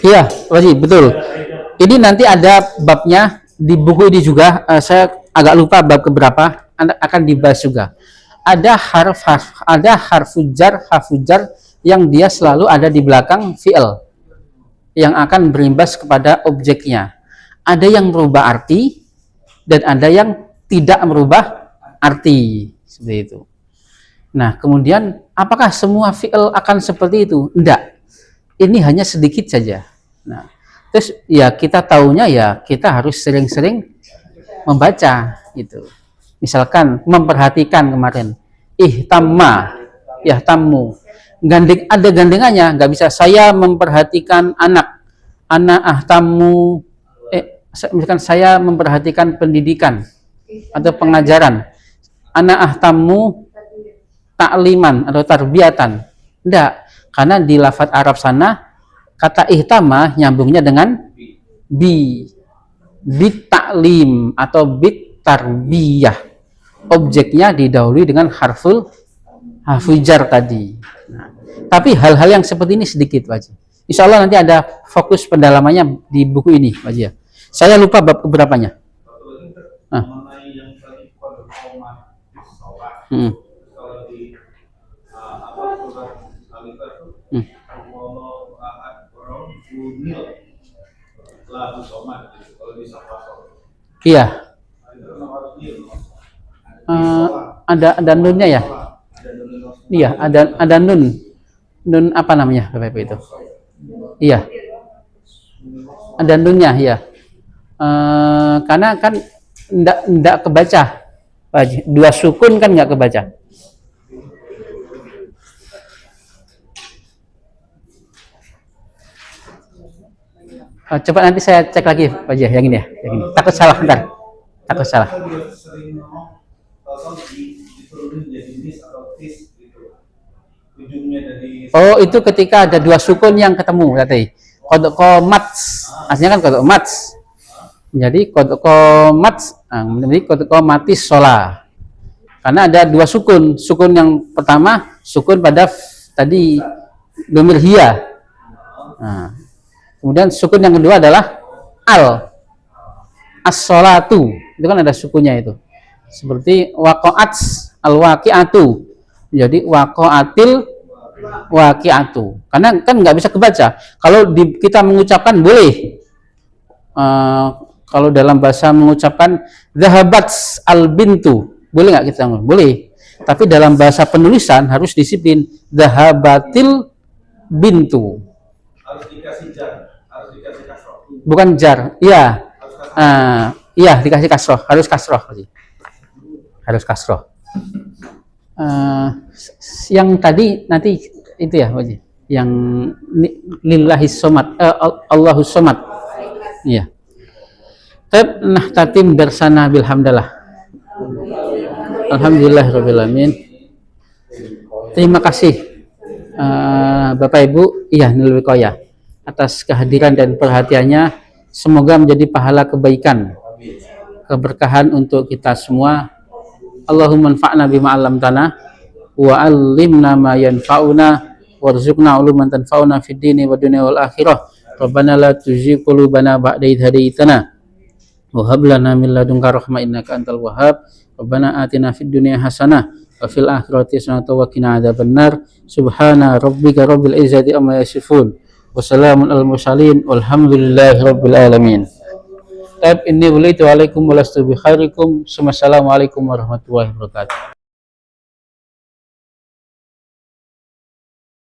Speaker 1: Iya, wajib betul.
Speaker 5: ada kaidah
Speaker 1: Ini nanti ada babnya di buku ini juga. Saya agak lupa bab keberapa. Akan dibahas juga. Ada harfu jar yang dia selalu ada di belakang fi'il yang akan berimbas kepada objeknya. Ada yang merubah arti dan ada yang tidak merubah arti, seperti itu. Nah, kemudian apakah semua fi'il akan seperti itu? Enggak. Ini hanya sedikit saja. Nah, terus ya kita tahunya ya kita harus sering-sering membaca gitu. Misalkan memperhatikan kemarin ihtamma, yahtammu. Ada gandengannya, nggak bisa saya memperhatikan anak ahtammu, misalkan saya memperhatikan pendidikan atau pengajaran. Ana ahtammu ta'liman atau tarbiyatan. Enggak, karena di lafadz Arab sana kata ihtama nyambungnya dengan bit ta'lim atau bit tarbiyah. Objeknya didahului dengan harfu jar tadi. Nah, tapi hal-hal yang seperti ini sedikit, Pak Haji. Insya Allah nanti ada fokus pendalamannya di buku ini, Pak Haji. Saya lupa bab keberapanya.
Speaker 5: mengenai yang tadi kode koma sholat. Kalau di apa surat Al-Iqra itu Allah ahad orang bunil lahu somat gitu. Kalau di sapa-sapa
Speaker 1: Iya.
Speaker 5: itu harus nil.
Speaker 1: Ada nunnya ya? Iya, ada nun. Nun apa namanya, Bapak Ibu itu? Iya. Ada nunnya, ya. Karena kan enggak kebaca. Dua sukun kan enggak kebaca. Coba nanti saya cek lagi, Pak Haji, yang ini ya, yang ini. Takut salah, bentar. Takut salah.
Speaker 5: Sering ngomong kalau diturunin jadi nis atau tis gitu. Ujungnya dari
Speaker 1: Oh, itu ketika ada dua sukun yang ketemu tadi. Kodok komats, aslinya kan kodok mats. Jadi kodok komats, menjadi kodok komatis sholah. Karena ada dua sukun. Sukun yang pertama sukun pada tadi domir hiya. Nah, kemudian sukun yang kedua adalah as-sholatu. Itu kan ada sukunnya itu. Seperti waqa'at al-waqi'atu. Jadi waqa'atil waqi'atu. Karena kan nggak bisa kebaca. Kalau kita mengucapkan boleh. Kalau dalam bahasa mengucapkan dhahabat al-bintu, boleh nggak kita ngomong? Boleh. Tapi dalam bahasa penulisan harus disiplin. Dhahabatil bintu.
Speaker 5: harus dikasih jar, harus dikasih kasroh.
Speaker 1: Bukan jar. Iya. Iya, dikasih kasroh. Harus kasroh. Harus kasroh. Yang tadi nanti itu ya, Pak Haji. Yang lillahis somad, Allahus somad. Iya. Tatim bersana bilhamdalah. Alhamdulillahirabbil alamin. Terima kasih Bapak Ibu Nil Wikoya atas kehadiran dan perhatiannya. Semoga menjadi pahala kebaikan, keberkahan untuk kita semua. Allahumma anfa'na bima 'allamtana wa 'allimna ma yanfa'una warzuqna 'uluman tanfa'una fid dini wa dunya wal akhirah. Rabbana la tuzigh qulubana ba'da idh hadaytana wa hab lana min ladunka rahmah innaka antal wahhab. Rabbana atina fid dunya hasanah wa fil akhirati hasanah wa qina adzabannar. Subhana rabbika rabbil izzati amma yasifun. Wassalamun al mursalin walhamdulillahi rabbil alamin. Inni walitu alaikum walastu bi khairikum. Assalamualaikum warahmatullahi wabarakatuh.